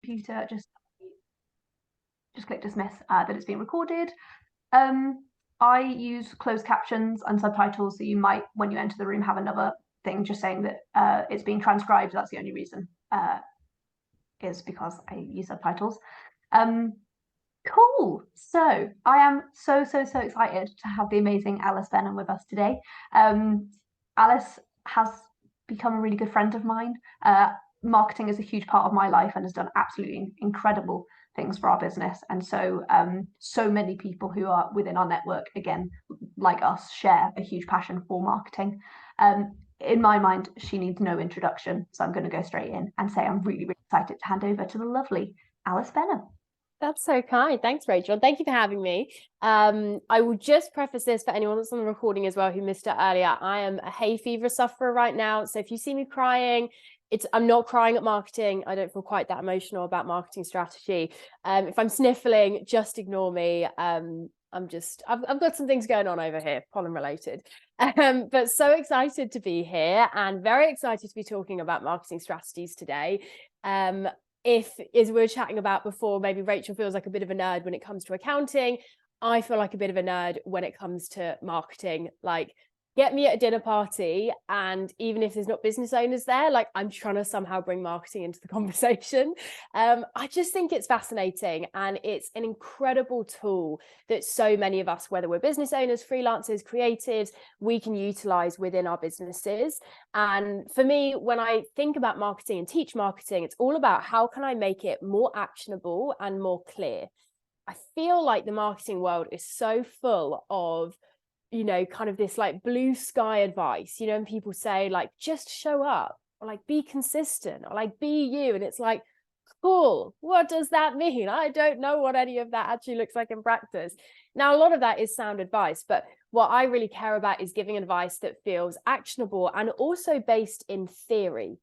computer, just click dismiss that it's being recorded. I use closed captions and subtitles, so you might, when you enter the room, have another thing just saying that it's being transcribed. That's the only reason, is because I use subtitles. Cool. So I am so excited to have the amazing Alice Benham with us today. Alice has become a really good friend of mine. Marketing is a huge part of my life and has done absolutely incredible things for our business. And so many people who are within our network, again, like us, share a huge passion for marketing. In my mind, she needs no introduction. So I'm going to go straight in and say I'm really excited to hand over to the lovely Alice Benham. That's so kind. Thanks, Rachel. Thank you for having me. I will just preface this for anyone that's on the recording as well who missed it earlier. I am a hay fever sufferer right now. So if you see me crying, I'm not crying at marketing. I don't feel quite that emotional about marketing strategy. If I'm sniffling, just ignore me. I've got some things going on over here, pollen related. But so excited to be here and very excited to be talking about marketing strategies today. If, as we were chatting about before, maybe Rachel feels like a bit of a nerd when it comes to accounting, I feel like a bit of a nerd when it comes to marketing. Like, get me at a dinner party, and even if there's not business owners there, like, I'm trying to somehow bring marketing into the conversation. I just think it's fascinating, and it's an incredible tool that so many of us, whether we're business owners, freelancers, creatives, we can utilize within our businesses. And for me, when I think about marketing and teach marketing, it's all about how can I make it more actionable and more clear. I feel like the marketing world is so full of, you know, kind of this like blue sky advice, you know, and people say like, just show up, or like, be consistent, or like, be you. And it's like, cool, what does that mean? I don't know what any of that actually looks like in practice. Now, a lot of that is sound advice, but what I really care about is giving advice that feels actionable and also based in theory.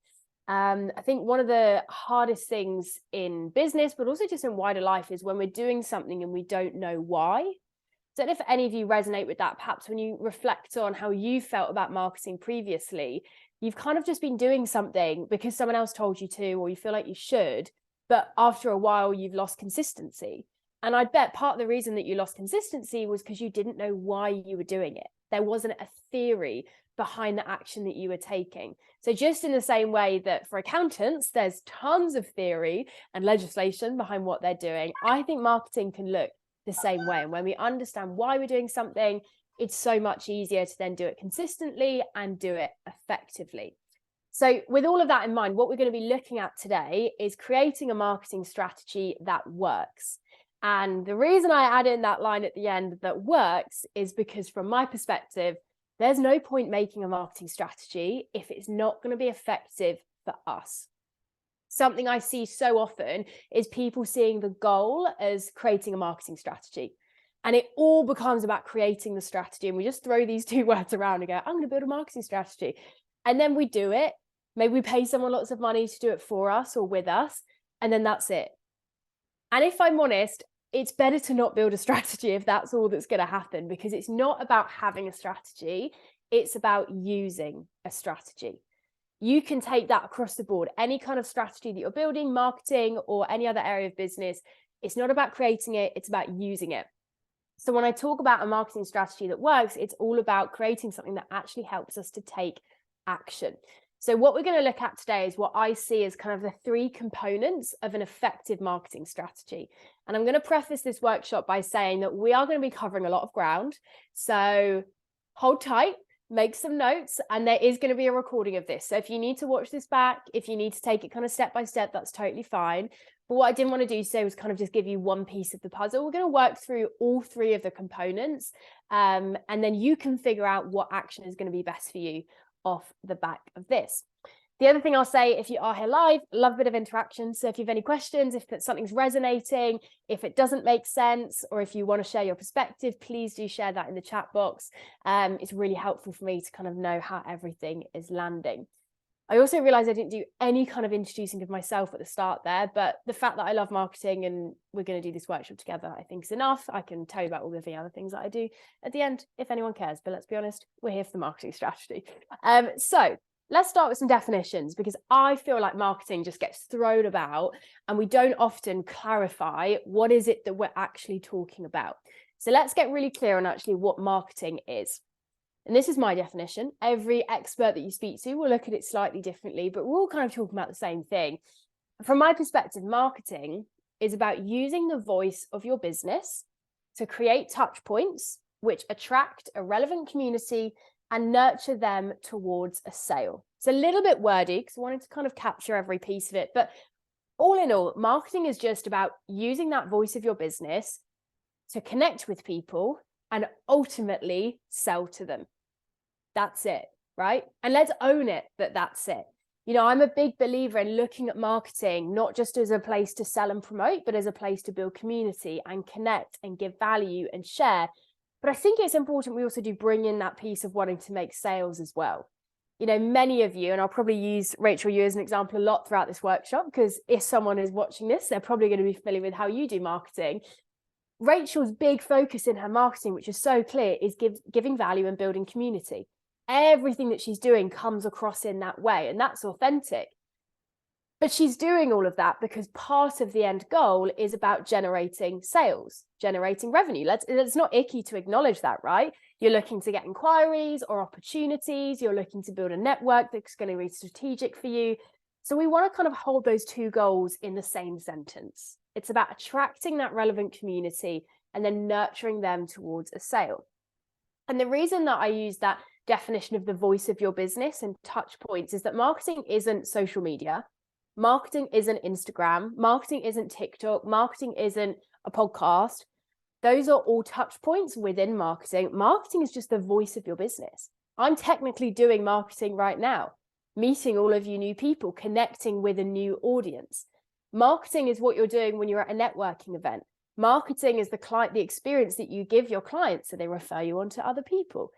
I think one of the hardest things in business, but also just in wider life, is when we're doing something and we don't know why. I don't know if any of you resonate with that. Perhaps when you reflect on how you felt about marketing previously, you've kind of just been doing something because someone else told you to, or you feel like you should, but after a while you've lost consistency. And I bet part of the reason that you lost consistency was because you didn't know why you were doing it. There wasn't a theory behind the action that you were taking. So just in the same way that for accountants, there's tons of theory and legislation behind what they're doing, I think marketing can look the same way. And when we understand why we're doing something, it's so much easier to then do it consistently and do it effectively. So with all of that in mind, what we're going to be looking at today is creating a marketing strategy that works. And the reason I add in that line at the end, that works, is because from my perspective, there's no point making a marketing strategy if it's not going to be effective for us. Something I see so often is people seeing the goal as creating a marketing strategy. And it all becomes about creating the strategy. And we just throw these two words around and go, I'm going to build a marketing strategy. And then we do it. Maybe we pay someone lots of money to do it for us or with us. And then that's it. And if I'm honest, it's better to not build a strategy if that's all that's going to happen, because it's not about having a strategy. It's about using a strategy. You can take that across the board. Any kind of strategy that you're building, marketing or any other area of business, it's not about creating it, it's about using it. So when I talk about a marketing strategy that works, it's all about creating something that actually helps us to take action. So what we're going to look at today is what I see as kind of the three components of an effective marketing strategy. And I'm going to preface this workshop by saying that we are going to be covering a lot of ground. So hold tight. Make some notes, and there is going to be a recording of this. So if you need to watch this back, if you need to take it kind of step by step, that's totally fine. But what I didn't want to do today was kind of just give you one piece of the puzzle. We're going to work through all three of the components, and then you can figure out what action is going to be best for you off the back of this. The other thing I'll say, if you are here live, love a bit of interaction. So if you have any questions, if something's resonating, if it doesn't make sense, or if you want to share your perspective, please do share that in the chat box. It's really helpful for me to kind of know how everything is landing. I also realized I didn't do any kind of introducing of myself at the start there, but the fact that I love marketing and we're going to do this workshop together, I think is enough. I can tell you about all of the other things that I do at the end, if anyone cares, but let's be honest, we're here for the marketing strategy. So let's start with some definitions, because I feel like marketing just gets thrown about and we don't often clarify what is it that we're actually talking about. So let's get really clear on actually what marketing is. And this is my definition. Every expert that you speak to will look at it slightly differently, but we're all kind of talking about the same thing. From my perspective, marketing is about using the voice of your business to create touch points which attract a relevant community and nurture them towards a sale. It's a little bit wordy because I wanted to kind of capture every piece of it. But all in all, marketing is just about using that voice of your business to connect with people and ultimately sell to them. That's it, right? And let's own it that that's it. You know, I'm a big believer in looking at marketing, not just as a place to sell and promote, but as a place to build community and connect and give value and share. But I think it's important we also do bring in that piece of wanting to make sales as well. You know, many of you, and I'll probably use Rachel, you as an example a lot throughout this workshop, because if someone is watching this, they're probably going to be familiar with how you do marketing. Rachel's big focus in her marketing, which is so clear, is giving value and building community. Everything that she's doing comes across in that way, and that's authentic. But she's doing all of that because part of the end goal is about generating sales, generating revenue. It's not icky to acknowledge that, right? You're looking to get inquiries or opportunities. You're looking to build a network that's going to be strategic for you. So we want to kind of hold those two goals in the same sentence. It's about attracting that relevant community and then nurturing them towards a sale. And the reason that I use that definition of the voice of your business and touch points is that marketing isn't social media. Marketing isn't Instagram. Marketing isn't TikTok. Marketing isn't a podcast. Those are all touch points within marketing. Marketing is just the voice of your business. I'm technically doing marketing right now, meeting all of you new people, connecting with a new audience. Marketing is what you're doing when you're at a networking event. Marketing is the experience that you give your clients so they refer you on to other people.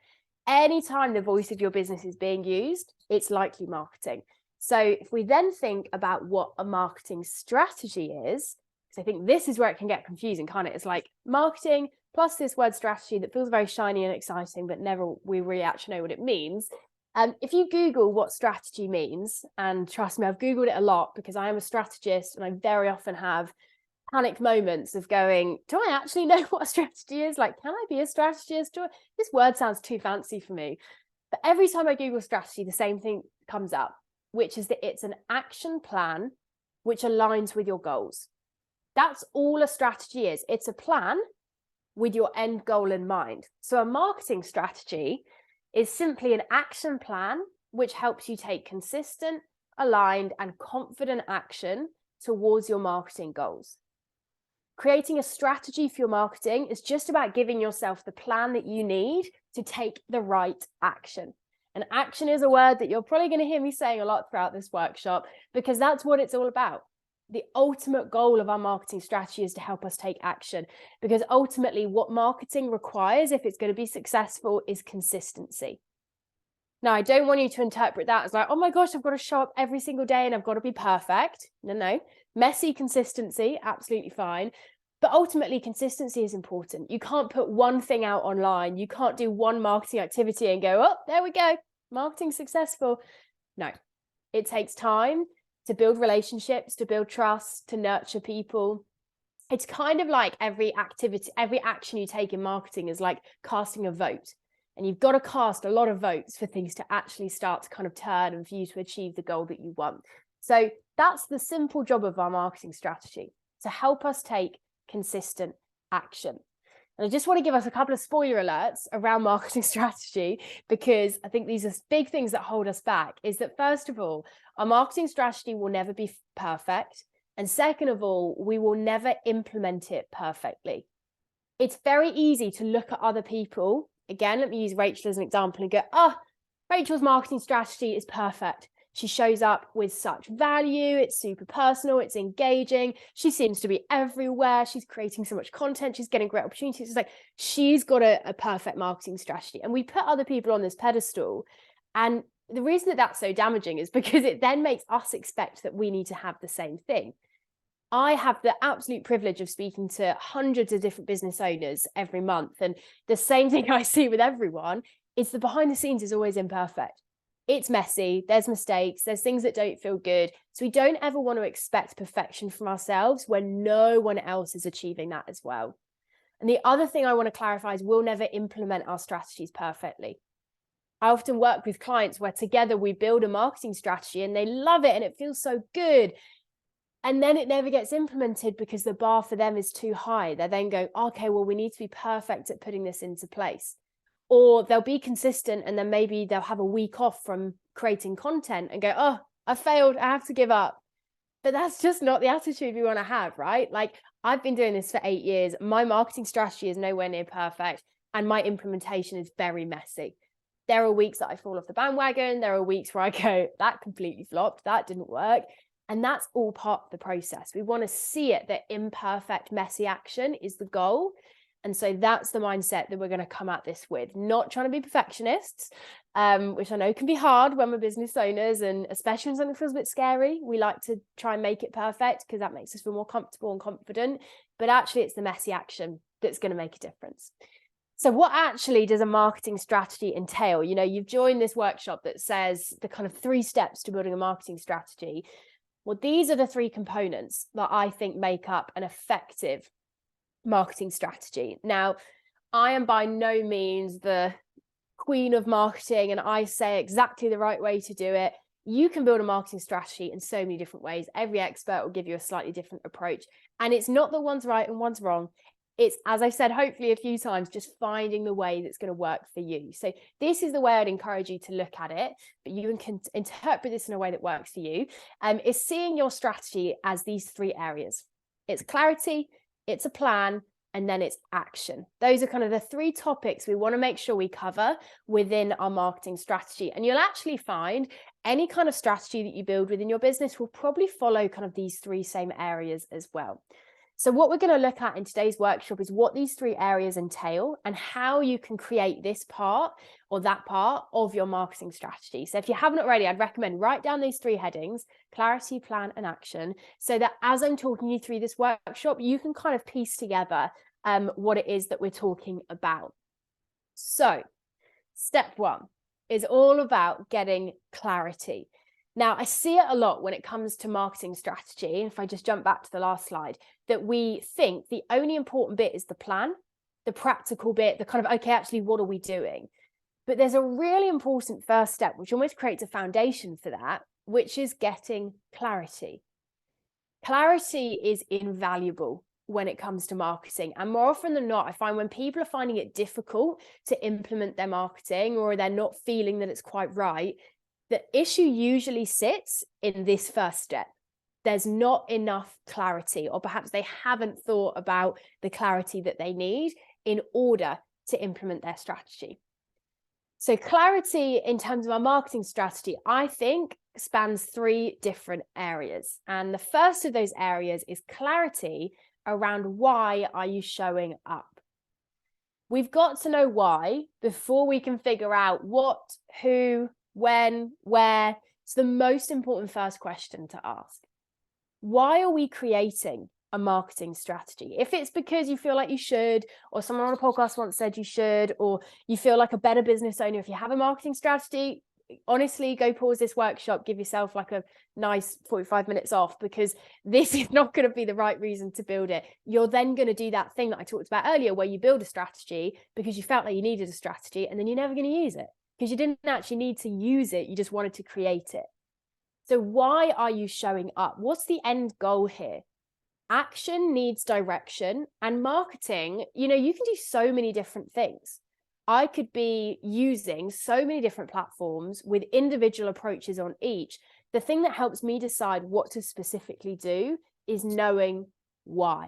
Anytime the voice of your business is being used, it's likely marketing. So if we then think about what a marketing strategy is, because I think this is where it can get confusing, can't it? It's like marketing plus this word strategy that feels very shiny and exciting, but never we really actually know what it means. If you Google what strategy means, and trust me, I've Googled it a lot because I am a strategist and I very often have panic moments of going, do I actually know what a strategy is? Like, can I be a strategist? This word sounds too fancy for me. But every time I Google strategy, the same thing comes up, which is that it's an action plan which aligns with your goals. That's all a strategy is. It's a plan with your end goal in mind. So a marketing strategy is simply an action plan which helps you take consistent, aligned, and confident action towards your marketing goals. Creating a strategy for your marketing is just about giving yourself the plan that you need to take the right action. And action is a word that you're probably going to hear me saying a lot throughout this workshop, because that's what it's all about. The ultimate goal of our marketing strategy is to help us take action, because ultimately what marketing requires, if it's going to be successful, is consistency. Now, I don't want you to interpret that as like, oh my gosh, I've got to show up every single day and I've got to be perfect. No. Messy consistency, absolutely fine. But ultimately, consistency is important. You can't put one thing out online. You can't do one marketing activity and go, oh, there we go, marketing successful. No, it takes time to build relationships, to build trust, to nurture people. It's kind of like every activity, every action you take in marketing is like casting a vote. And you've got to cast a lot of votes for things to actually start to kind of turn and for you to achieve the goal that you want. So that's the simple job of our marketing strategy, to help us take consistent action. And I just want to give us a couple of spoiler alerts around marketing strategy, because I think these are big things that hold us back. Is that, first of all, our marketing strategy will never be perfect. And second of all, we will never implement it perfectly. It's very easy to look at other people. Again, let me use Rachel as an example and go, Rachel's marketing strategy is perfect. She shows up with such value. It's super personal. It's engaging. She seems to be everywhere. She's creating so much content. She's getting great opportunities. It's like she's got a perfect marketing strategy. And we put other people on this pedestal. And the reason that that's so damaging is because it then makes us expect that we need to have the same thing. I have the absolute privilege of speaking to hundreds of different business owners every month. And the same thing I see with everyone is the behind the scenes is always imperfect. it's messy, there's mistakes, there's things that don't feel good. So we don't ever want to expect perfection from ourselves when no one else is achieving that as well. And the other thing I want to clarify is we'll never implement our strategies perfectly. I often work with clients where together we build a marketing strategy and they love it and it feels so good. And then it never gets implemented because the bar for them is too high. They're then going, okay, well, we need to be perfect at putting this into place. Or they'll be consistent and then maybe they'll have a week off from creating content and go, oh, I failed, I have to give up. But that's just not the attitude we want to have, right? Like, I've been doing this for 8 years. My marketing strategy is nowhere near perfect and my implementation is very messy. There are weeks that I fall off the bandwagon. There are weeks where I go, that completely flopped, that didn't work. And that's all part of the process. We want to see it, that imperfect, messy action is the goal. And so that's the mindset that we're going to come at this with, not trying to be perfectionists, which I know can be hard when we're business owners, and especially when something feels a bit scary. We like to try and make it perfect because that makes us feel more comfortable and confident. But actually, it's the messy action that's going to make a difference. So what actually does a marketing strategy entail? You know, you've joined this workshop that says the kind of 3 steps to building a marketing strategy. Well, these are the 3 components that I think make up an effective marketing strategy. Now, I am by no means the queen of marketing and I say exactly the right way to do it. You can build a marketing strategy in so many different ways. Every expert will give you a slightly different approach. And it's not that one's right and one's wrong. It's, as I said, hopefully a few times, just finding the way that's going to work for you. So this is the way I'd encourage you to look at it, but you can interpret this in a way that works for you. Is seeing your strategy as these 3 areas. It's clarity, it's a plan, and then it's action. Those are kind of the 3 topics we want to make sure we cover within our marketing strategy. And you'll actually find any kind of strategy that you build within your business will probably follow kind of these 3 same areas as well. So what we're going to look at in today's workshop is what these 3 areas entail and how you can create this part or that part of your marketing strategy. So if you haven't already, I'd recommend write down these 3 headings: clarity, plan, and action, so that as I'm talking you through this workshop, you can kind of piece together what it is that we're talking about. So step 1 is all about getting clarity. Now, I see it a lot when it comes to marketing strategy. If I just jump back to the last slide, that we think the only important bit is the plan, the practical bit, the kind of, okay, actually, what are we doing? But there's a really important first step, which almost creates a foundation for that, which is getting clarity. Clarity is invaluable when it comes to marketing. And more often than not, I find when people are finding it difficult to implement their marketing, or they're not feeling that it's quite right, the issue usually sits in this first step. There's not enough clarity, or perhaps they haven't thought about the clarity that they need in order to implement their strategy. So clarity in terms of our marketing strategy, I think, spans 3 different areas. And the first of those areas is clarity around why are you showing up? We've got to know why before we can figure out what, who, when, where. It's the most important first question to ask. Why are we creating a marketing strategy? If it's because you feel like you should, or someone on a podcast once said you should, or you feel like a better business owner if you have a marketing strategy, honestly, go pause this workshop, give yourself like a nice 45 minutes off, because this is not going to be the right reason to build it. You're then going to do that thing that I talked about earlier, where you build a strategy because you felt like you needed a strategy, and then you're never going to use it because you didn't actually need to use it. You just wanted to create it. So why are you showing up? What's the end goal here? Action needs direction, and marketing, you know, you can do so many different things. I could be using so many different platforms with individual approaches on each. The thing that helps me decide what to specifically do is knowing why.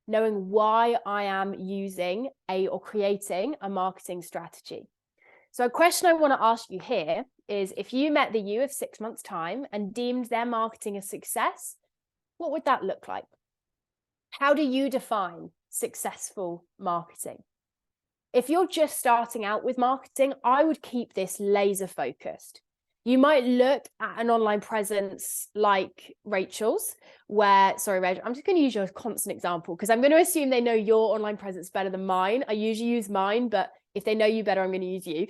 Knowing why I am using or creating a marketing strategy. So a question I want to ask you here is, if you met the you of 6 months' time and deemed their marketing a success, what would that look like? How do you define successful marketing? If you're just starting out with marketing, I would keep this laser focused. You might look at an online presence like Rachel's, sorry, Rachel, I'm just going to use your constant example because I'm going to assume they know your online presence better than mine. I usually use mine, but if they know you better, I'm going to use you.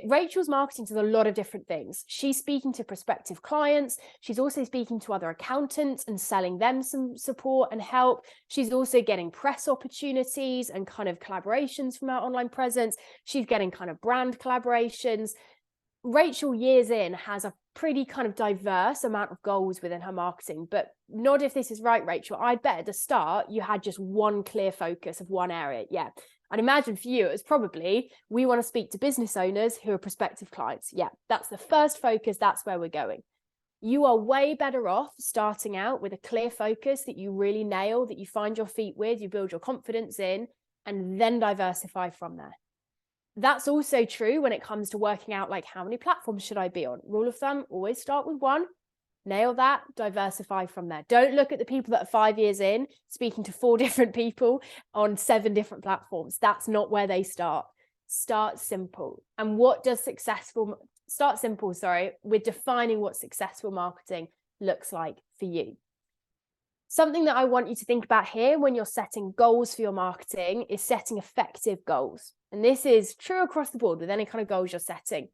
Rachel's marketing to a lot of different things. She's speaking to prospective clients. She's also speaking to other accountants and selling them some support and help. She's also getting press opportunities and kind of collaborations from her online presence. She's getting kind of brand collaborations. Rachel, years in, has a pretty kind of diverse amount of goals within her marketing, but not if this is right, Rachel. I'd bet at the start you had just one clear focus of one area. Yeah. I'd imagine for you, it was probably, we want to speak to business owners who are prospective clients. Yeah, that's the first focus. That's where we're going. You are way better off starting out with a clear focus that you really nail, that you find your feet with, you build your confidence in, and then diversify from there. That's also true when it comes to working out, like, how many platforms should I be on? Rule of thumb, always start with one, nail that, diversify from there. Don't look at the people that are 5 years in, speaking to 4 different people on 7 different platforms. That's not where they start. Start simple. And what does start simple, with defining what successful marketing looks like for you. Something that I want you to think about here when you're setting goals for your marketing is setting effective goals. And this is true across the board with any kind of goals you're setting.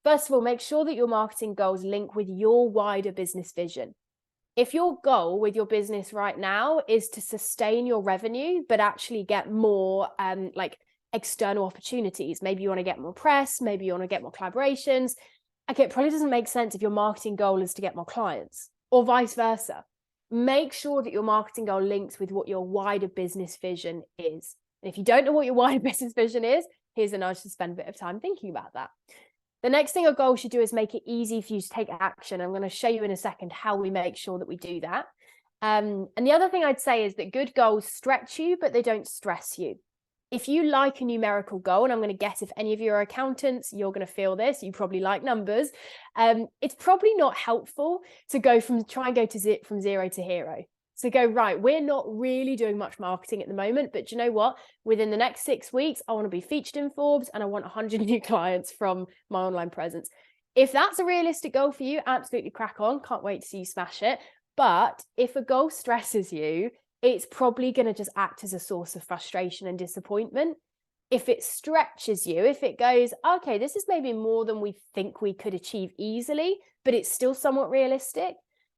First of all, make sure that your marketing goals link with your wider business vision. If your goal with your business right now is to sustain your revenue, but actually get more external opportunities, maybe you want to get more press, maybe you want to get more collaborations. Okay, it probably doesn't make sense if your marketing goal is to get more clients, or vice versa. Make sure that your marketing goal links with what your wider business vision is. And if you don't know what your wider business vision is, here's a nudge to spend a bit of time thinking about that. The next thing a goal should do is make it easy for you to take action. I'm going to show you in a second how we make sure that we do that. And the other thing I'd say is that good goals stretch you, but they don't stress you. If you like a numerical goal, and I'm going to guess if any of you are accountants, you're going to feel this, you probably like numbers. It's probably not helpful to try and go from 0 to hero. So go, right, we're not really doing much marketing at the moment, but you know what? Within the next 6 weeks, I want to be featured in Forbes and I want 100 new clients from my online presence. If that's a realistic goal for you, absolutely crack on. Can't wait to see you smash it. But if a goal stresses you, it's probably going to just act as a source of frustration and disappointment. If it stretches you, if it goes, okay, this is maybe more than we think we could achieve easily, but it's still somewhat realistic,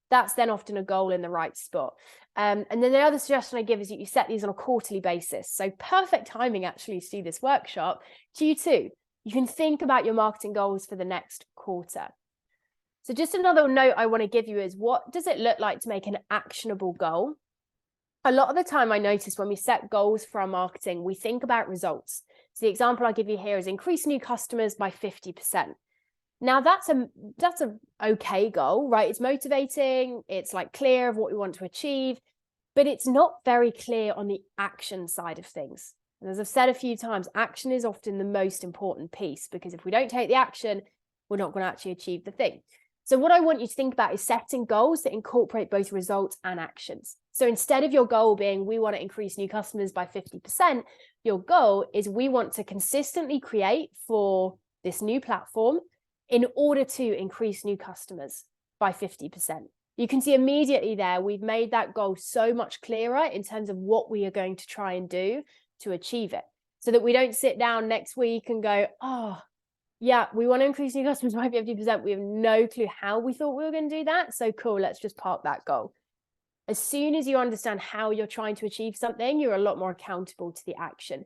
that's then often a goal in the right spot. And then the other suggestion I give is that you set these on a quarterly basis. So perfect timing actually to do this workshop. Q2, you can think about your marketing goals for the next quarter. So just another note I want to give you is, what does it look like to make an actionable goal? A lot of the time I notice when we set goals for our marketing, we think about results. So the example I'll give you here is increase new customers by 50%. Now that's a okay goal, right? It's motivating, it's like clear of what we want to achieve, but it's not very clear on the action side of things. And as I've said a few times, action is often the most important piece, because if we don't take the action, we're not going to actually achieve the thing. So what I want you to think about is setting goals that incorporate both results and actions. So instead of your goal being, we want to increase new customers by 50%, your goal is, we want to consistently create for this new platform in order to increase new customers by 50%. You can see immediately there, we've made that goal so much clearer in terms of what we are going to try and do to achieve it, so that we don't sit down next week and go, oh, yeah, we want to increase new customers by 50%. We have no clue how we thought we were going to do that. So cool, let's just park that goal. As soon as you understand how you're trying to achieve something, you're a lot more accountable to the action.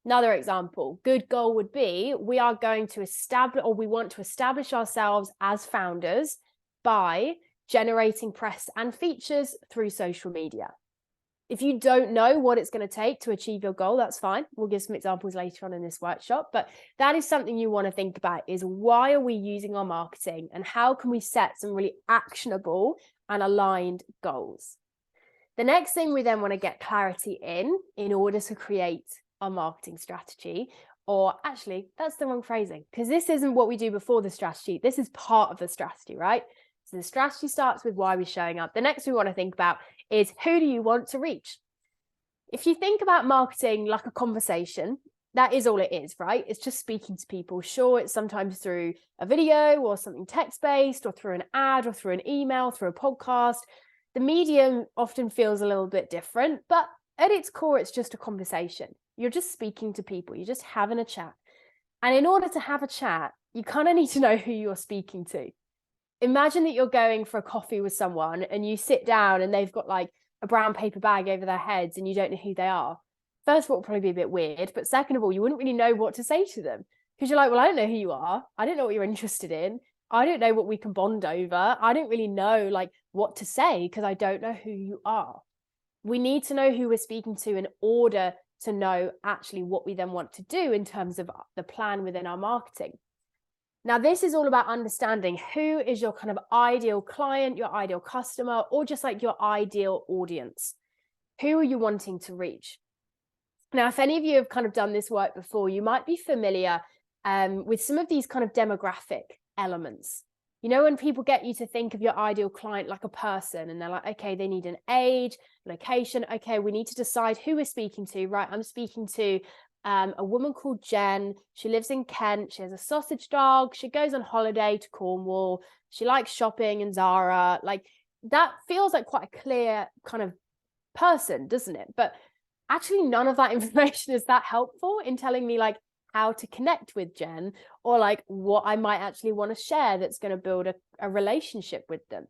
Another example, good goal would be, we are going to establish, or we want to establish ourselves as founders by generating press and features through social media. If you don't know what it's going to take to achieve your goal, that's fine. We'll give some examples later on in this workshop, but that is something you want to think about, is why are we using our marketing and how can we set some really actionable and aligned goals? The next thing we then want to get clarity in order to create our marketing strategy, or actually, that's the wrong phrasing, because this isn't what we do before the strategy. This is part of the strategy, right? So the strategy starts with why we're showing up. The next we want to think about is, who do you want to reach? If you think about marketing like a conversation, that is all it is, right? It's just speaking to people. Sure, it's sometimes through a video or something text-based, or through an ad, or through an email, through a podcast. The medium often feels a little bit different, but at its core, it's just a conversation. You're just speaking to people. You're just having a chat. And in order to have a chat, you kind of need to know who you're speaking to. Imagine that you're going for a coffee with someone and you sit down and they've got like a brown paper bag over their heads and you don't know who they are. First of all, it'll probably be a bit weird, but second of all, you wouldn't really know what to say to them because you're like, well, I don't know who you are. I don't know what you're interested in. I don't know what we can bond over. I don't really know like what to say because I don't know who you are. We need to know who we're speaking to in order to know actually what we then want to do in terms of the plan within our marketing. Now, this is all about understanding who is your kind of ideal client, your ideal customer, or just like your ideal audience. Who are you wanting to reach? Now, if any of you have kind of done this work before, you might be familiar with some of these kind of demographic elements. You know, when people get you to think of your ideal client like a person and they're like, okay, they need an age, location. Okay, we need to decide who we're speaking to. Right, I'm speaking to a woman called Jen. She lives in Kent. She has a sausage dog. She goes on holiday to Cornwall. She likes shopping in Zara. Like that feels like quite a clear kind of person, doesn't it? But actually none of that information is that helpful in telling me like how to connect with Jen or like what I might actually want to share that's going to build a relationship with them.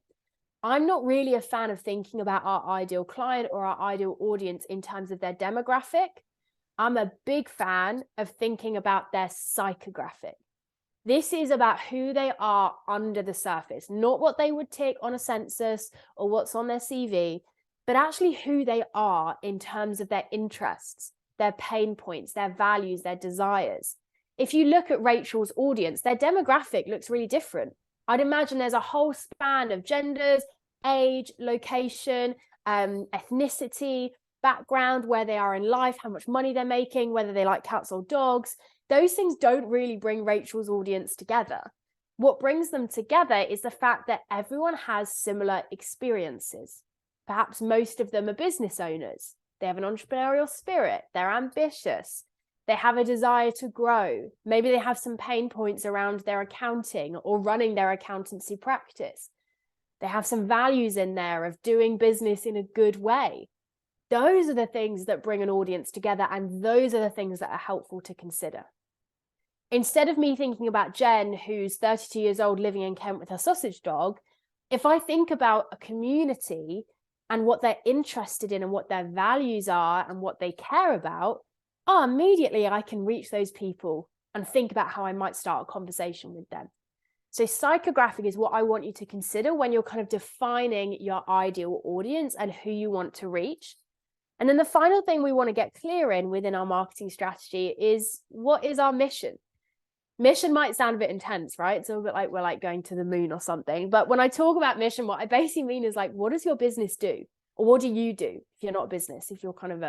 I'm not really a fan of thinking about our ideal client or our ideal audience in terms of their demographic. I'm a big fan of thinking about their psychographic. This is about who they are under the surface, not what they would tick on a census or what's on their CV, but actually who they are in terms of their interests, their pain points, their values, their desires. If you look at Rachel's audience, their demographic looks really different. I'd imagine there's a whole span of genders, age, location, ethnicity, background, where they are in life, how much money they're making, whether they like cats or dogs. Those things don't really bring Rachel's audience together. What brings them together is the fact that everyone has similar experiences. Perhaps most of them are business owners. They have an entrepreneurial spirit. They're ambitious. They have a desire to grow. Maybe they have some pain points around their accounting or running their accountancy practice. They have some values in there of doing business in a good way. Those are the things that bring an audience together, and those are the things that are helpful to consider. Instead of me thinking about Jen, who's 32 years old living in Kent with her sausage dog, if I think about a community and what they're interested in and what their values are and what they care about, immediately I can reach those people and think about how I might start a conversation with them. So psychographic is what I want you to consider when you're kind of defining your ideal audience and who you want to reach. And then the final thing we want to get clear in within our marketing strategy is, what is our mission? Mission might sound a bit intense, right? It's a bit like we're like going to the moon or something. But when I talk about mission, what I basically mean is like, what does your business do? Or what do you do if you're not a business? If you're kind of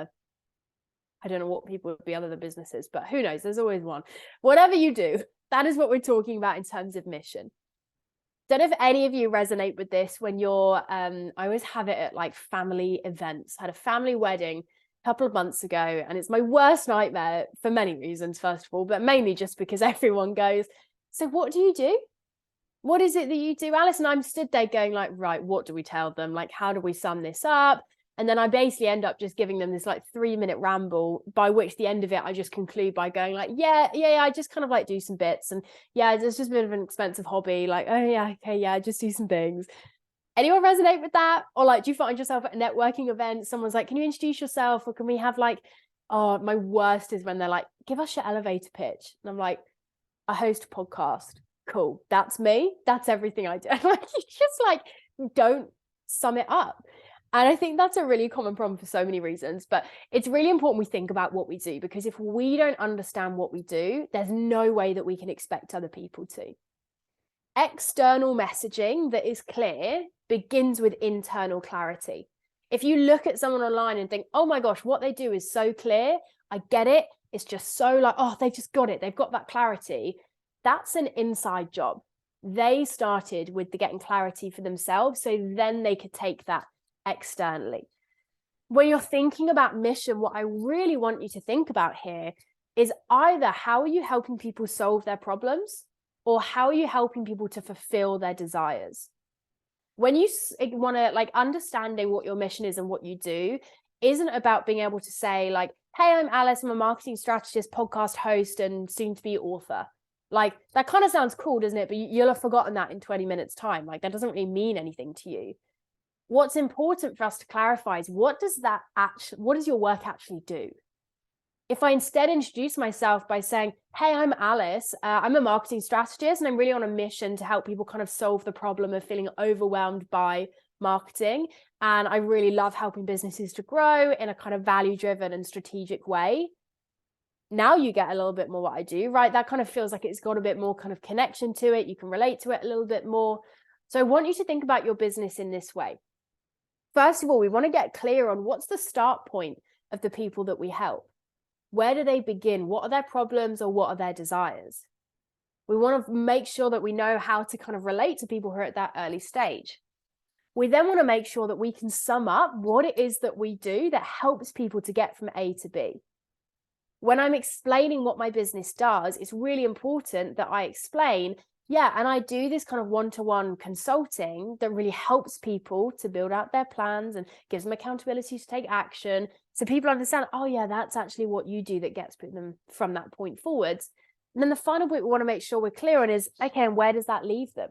I don't know what people would be other than businesses, but who knows? There's always one. Whatever you do, that is what we're talking about in terms of mission. Don't know if any of you resonate with this when you're, I always have it at like family events. I had a family wedding a couple of months ago, and it's my worst nightmare for many reasons, first of all, but mainly just because everyone goes, so what do you do? What is it that you do, Alice? And I'm stood there going like, right, what do we tell them? Like, how do we sum this up? And then I basically end up just giving them this like 3-minute ramble, by which the end of it, I just conclude by going like, yeah, I just kind of like do some bits. And yeah, it's just a bit of an expensive hobby. Like, oh yeah, okay, yeah, just do some things. Anyone resonate with that? Or like, do you find yourself at a networking event? Someone's like, can you introduce yourself? Or can we have like, oh, my worst is when they're like, give us your elevator pitch. And I'm like, I host a podcast. Cool. That's me. That's everything I do. I'm like, you just like, don't sum it up. And I think that's a really common problem for so many reasons, but it's really important we think about what we do, because if we don't understand what we do, there's no way that we can expect other people to. External messaging that is clear begins with internal clarity. If you look at someone online and think, oh my gosh, what they do is so clear, I get it, it's just so like, oh, they just got it, they've got that clarity. That's an inside job. They started with the getting clarity for themselves, so then they could take that externally. When you're thinking about mission, what I really want you to think about here is either how are you helping people solve their problems, or how are you helping people to fulfill their desires? When you want to like understanding what your mission is and what you do isn't about being able to say like, hey, I'm Alice, I'm a marketing strategist, podcast host, and soon to be author. Like, that kind of sounds cool, doesn't it? But you'll have forgotten that in 20 minutes time. Like, that doesn't really mean anything to you. What's important for us to clarify is what does your work actually do? If I instead introduce myself by saying, hey, I'm Alice, I'm a marketing strategist, and I'm really on a mission to help people kind of solve the problem of feeling overwhelmed by marketing. And I really love helping businesses to grow in a kind of value-driven and strategic way. Now you get a little bit more what I do, right? That kind of feels like it's got a bit more kind of connection to it. You can relate to it a little bit more. So I want you to think about your business in this way. First of all, we want to get clear on what's the start point of the people that we help. Where do they begin? What are their problems or what are their desires? We want to make sure that we know how to kind of relate to people who are at that early stage. We then want to make sure that we can sum up what it is that we do that helps people to get from A to B. When I'm explaining what my business does, it's really important that I explain, and I do this kind of one-to-one consulting that really helps people to build out their plans and gives them accountability to take action. So people understand, that's actually what you do that gets them from that point forwards. And then the final point we want to make sure we're clear on is, okay, and where does that leave them?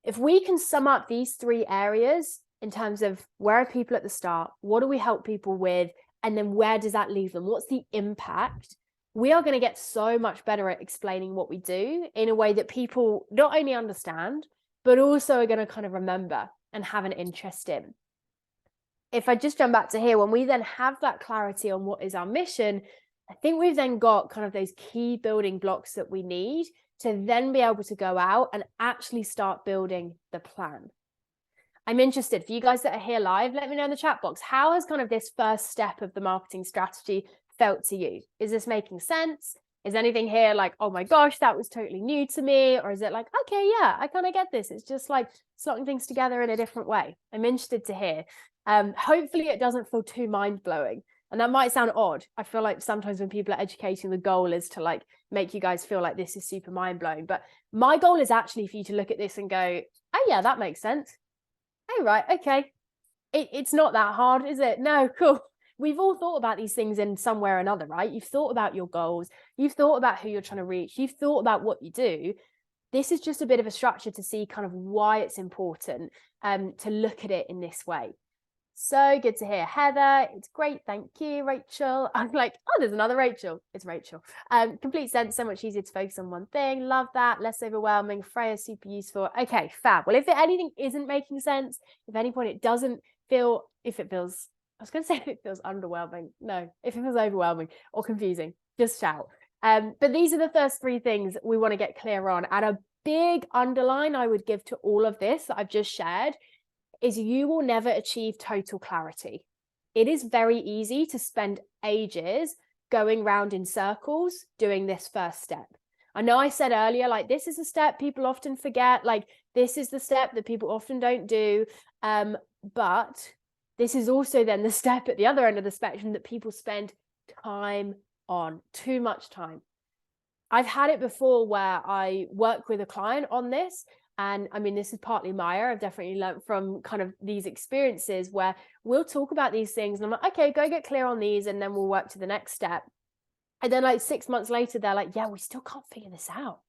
If we can sum up these 3 areas in terms of where are people at the start, what do we help people with, and then where does that leave them? What's the impact? We are going to get so much better at explaining what we do in a way that people not only understand, but also are going to kind of remember and have an interest in. If I just jump back to here, when we then have that clarity on what is our mission, I think we've then got kind of those key building blocks that we need to then be able to go out and actually start building the plan. I'm interested, for you guys that are here live, let me know in the chat box, how has kind of this first step of the marketing strategy felt to you? Is this making sense? Is anything here like, oh my gosh, that was totally new to me? Or is it like, okay, yeah, I kind of get this. It's just like slotting things together in a different way. I'm interested to hear. Hopefully it doesn't feel too mind-blowing. And that might sound odd. I feel like sometimes when people are educating, the goal is to like make you guys feel like this is super mind-blowing. But my goal is actually for you to look at this and go, oh yeah, that makes sense. Oh, right, okay. It's not that hard, is it? No, cool. We've all thought about these things in some way or another, right? You've thought about your goals. You've thought about who you're trying to reach. You've thought about what you do. This is just a bit of a structure to see kind of why it's important to look at it in this way. So good to hear. Heather, it's great. Thank you, Rachel. I'm like, oh, there's another Rachel. It's Rachel. Complete sense. So much easier to focus on one thing. Love that. Less overwhelming. Freya, super useful. Okay, fab. Well, if anything isn't making sense, if at any point it doesn't feel, if it feels underwhelming. No, if it feels overwhelming or confusing, just shout. But these are the first 3 things we want to get clear on. And a big underline I would give to all of this that I've just shared is you will never achieve total clarity. It is very easy to spend ages going round in circles doing this first step. I know I said earlier, like, this is a step people often forget, like this is the step that people often don't do. But this is also then the step at the other end of the spectrum that people spend time on, too much time. I've had it before where I work with a client on this. And I mean, this is partly Maya. I've definitely learned from kind of these experiences where we'll talk about these things. And I'm like, okay, go get clear on these. And then we'll work to the next step. And then like 6 months later, they're like, yeah, we still can't figure this out.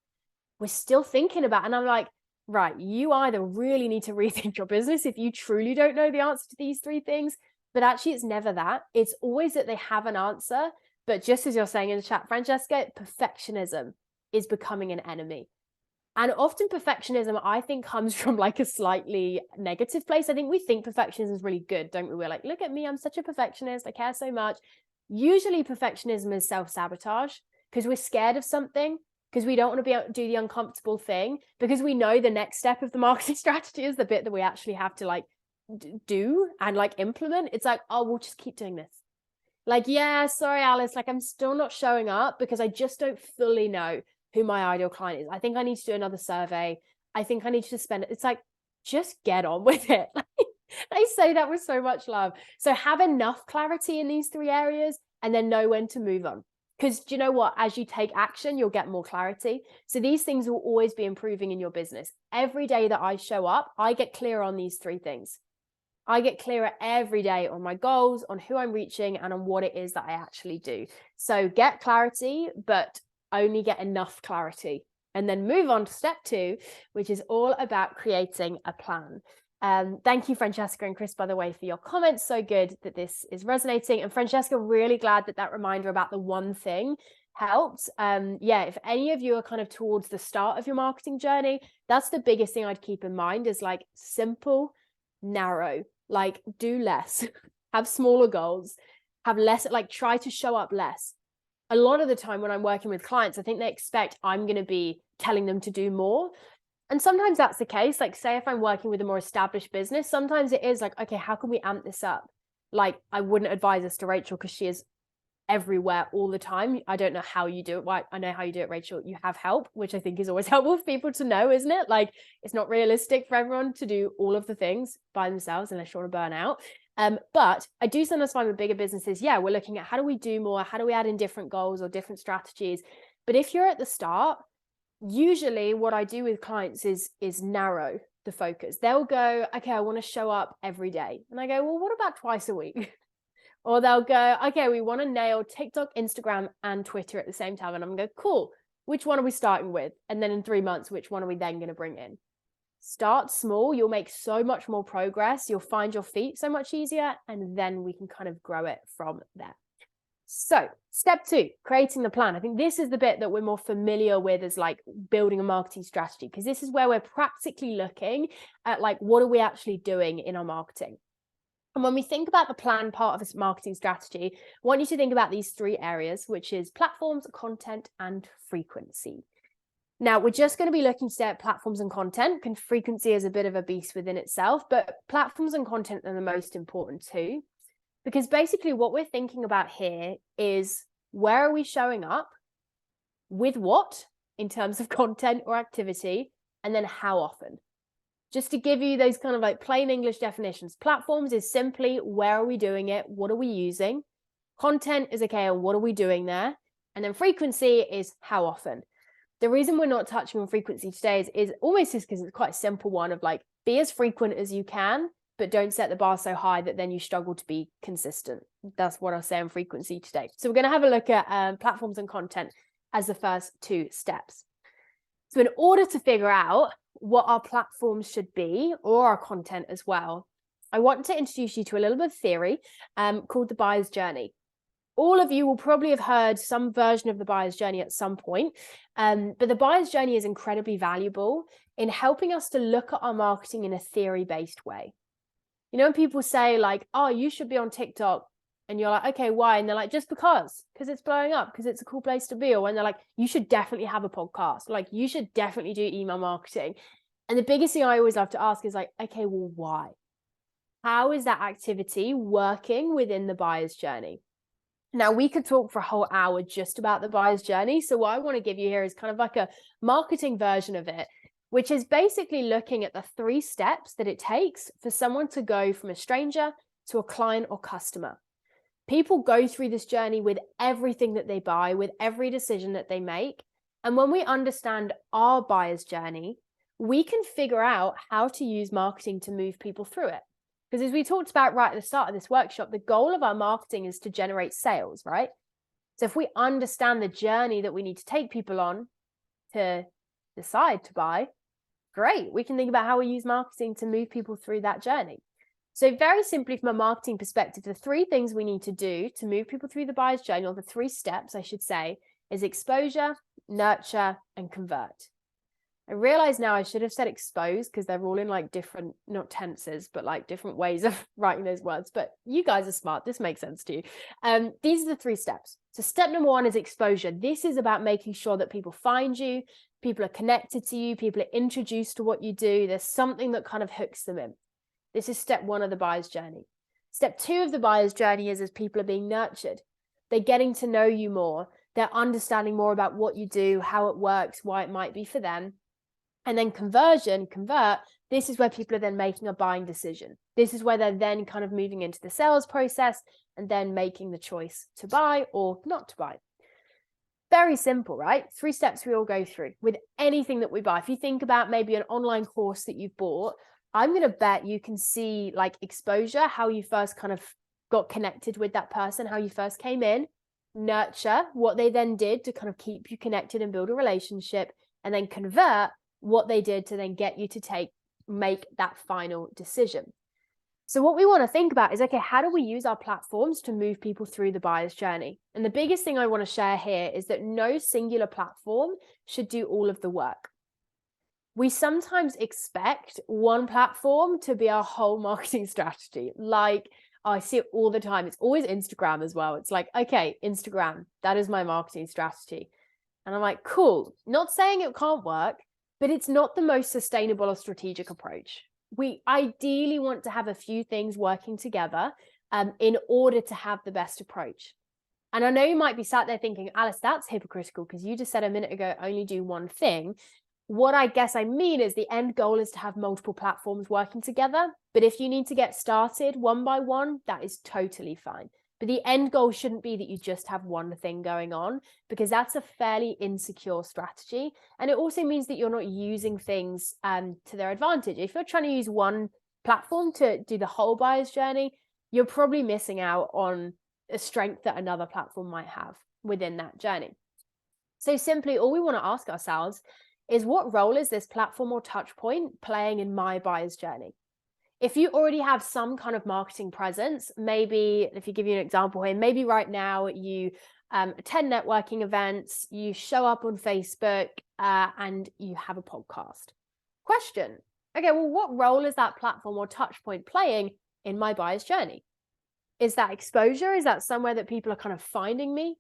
We're still thinking about it. And I'm like, right, you either really need to rethink your business if you truly don't know the answer to these 3 things. But actually, it's never that. It's always that they have an answer. But just as you're saying in the chat, Francesca, perfectionism is becoming an enemy. And often perfectionism, I think, comes from like a slightly negative place. I think we think perfectionism is really good, don't we? We're like, look at me, I'm such a perfectionist. I care so much. Usually perfectionism is self-sabotage because we're scared of something, because we don't want to be able to do the uncomfortable thing, because we know the next step of the marketing strategy is the bit that we actually have to like do and like implement. It's like, oh, we'll just keep doing this. Like, yeah, sorry, Alice, like I'm still not showing up because I just don't fully know who my ideal client is. I think I need to do another survey. I think I need to spend it. It's like, just get on with it. I say that with so much love. So have enough clarity in these 3 areas and then know when to move on. Because do you know what? As you take action, you'll get more clarity. So these things will always be improving in your business. Every day that I show up, I get clear on these 3 things. I get clearer every day on my goals, on who I'm reaching, and on what it is that I actually do. So get clarity, but only get enough clarity. And then move on to step 2, which is all about creating a plan. Thank you, Francesca and Chris, by the way, for your comments. So good that this is resonating. And Francesca, really glad that that reminder about the one thing helped. Yeah, if any of you are kind of towards the start of your marketing journey, that's the biggest thing I'd keep in mind, is like simple, narrow, like do less, have smaller goals, have less, like try to show up less. A lot of the time when I'm working with clients, I think they expect I'm going to be telling them to do more. And sometimes that's the case. Like, say if I'm working with a more established business, sometimes it is like, okay, how can we amp this up? Like, I wouldn't advise this to Rachel because she is everywhere all the time. I don't know how you do it. Well, I know how you do it, Rachel. You have help, which I think is always helpful for people to know, isn't it? Like, it's not realistic for everyone to do all of the things by themselves unless you want to burn out. But I do sometimes find with bigger businesses, yeah, we're looking at how do we do more? How do we add in different goals or different strategies? But if you're at the start, usually what I do with clients is narrow the focus. They'll go, okay, I want to show up every day. And I go, well, what about twice a week? Or they'll go, okay, we want to nail TikTok, Instagram, and Twitter at the same time. And I'm going to go, cool. Which one are we starting with? And then in 3 months, which one are we then going to bring in? Start small. You'll make so much more progress. You'll find your feet so much easier. And then we can kind of grow it from there. So step 2, creating the plan. I think this is the bit that we're more familiar with as like building a marketing strategy, because this is where we're practically looking at like, what are we actually doing in our marketing? And when we think about the plan part of a marketing strategy, I want you to think about these 3 areas, which is platforms, content, and frequency. Now, we're just going to be looking today at platforms and content, and frequency is a bit of a beast within itself, but platforms and content are the most important too. Because basically what we're thinking about here is, where are we showing up, with what in terms of content or activity, and then how often. Just to give you those kind of like plain English definitions. Platforms is simply, where are we doing it? What are we using? Content is, okay, what are we doing there? And then frequency is how often. The reason we're not touching on frequency today is almost just because it's quite a simple one of like, be as frequent as you can, but don't set the bar so high that then you struggle to be consistent. That's what I'll say on frequency today. So we're going to have a look at platforms and content as the first 2 steps. So in order to figure out what our platforms should be, or our content as well, I want to introduce you to a little bit of theory called the buyer's journey. All of you will probably have heard some version of the buyer's journey at some point, but the buyer's journey is incredibly valuable in helping us to look at our marketing in a theory-based way. You know, when people say like, oh, you should be on TikTok, and you're like, okay, why? And they're like, just because it's blowing up, because it's a cool place to be. Or when they're like, you should definitely have a podcast, like you should definitely do email marketing. And the biggest thing I always love to ask is like, okay, well, why? How is that activity working within the buyer's journey? Now, we could talk for a whole hour just about the buyer's journey. So what I want to give you here is kind of like a marketing version of it, which is basically looking at the 3 steps that it takes for someone to go from a stranger to a client or customer. People go through this journey with everything that they buy, with every decision that they make. And when we understand our buyer's journey, we can figure out how to use marketing to move people through it. Because as we talked about right at the start of this workshop, the goal of our marketing is to generate sales, right? So if we understand the journey that we need to take people on to decide to buy, great. We can think about how we use marketing to move people through that journey. So very simply, from a marketing perspective, the 3 things we need to do to move people through the buyer's journey, or the 3 steps, I should say, is exposure, nurture, and convert. I realize now I should have said expose, because they're all in like different, not tenses, but like different ways of writing those words. But you guys are smart. This makes sense to you. These are the 3 steps. So step number 1 is exposure. This is about making sure that people find you, people are connected to you, people are introduced to what you do. There's something that kind of hooks them in. This is step 1 of the buyer's journey. Step 2 of the buyer's journey is as people are being nurtured. They're getting to know you more. They're understanding more about what you do, how it works, why it might be for them. And then convert, this is where people are then making a buying decision. This is where they're then kind of moving into the sales process and then making the choice to buy or not to buy. Very simple, right? 3 steps we all go through with anything that we buy. If you think about maybe an online course that you've bought, I'm going to bet you can see like exposure, how you first kind of got connected with that person, how you first came in, nurture, what they then did to kind of keep you connected and build a relationship, and then convert, what they did to then get you to make that final decision. So what we want to think about is, okay, how do we use our platforms to move people through the buyer's journey? And the biggest thing I want to share here is that no singular platform should do all of the work. We sometimes expect one platform to be our whole marketing strategy. Like, I see it all the time. It's always Instagram as well. It's like, okay, Instagram, that is my marketing strategy. And I'm like, cool. Not saying it can't work, but it's not the most sustainable or strategic approach. We ideally want to have a few things working together in order to have the best approach. And I know you might be sat there thinking, Alice, that's hypocritical because you just said a minute ago, only do one thing. What I guess I mean is the end goal is to have multiple platforms working together. But if you need to get started one by one, that is totally fine. But the end goal shouldn't be that you just have one thing going on, because that's a fairly insecure strategy. And it also means that you're not using things to their advantage. If you're trying to use one platform to do the whole buyer's journey, you're probably missing out on a strength that another platform might have within that journey. So simply, all we want to ask ourselves is, what role is this platform or touch point playing in my buyer's journey? If you already have some kind of marketing presence, maybe, if you give you an example here, maybe right now you attend networking events, you show up on Facebook, and you have a podcast. Question, okay, well, what role is that platform or touch point playing in my buyer's journey? Is that exposure? Is that somewhere that people are kind of finding me?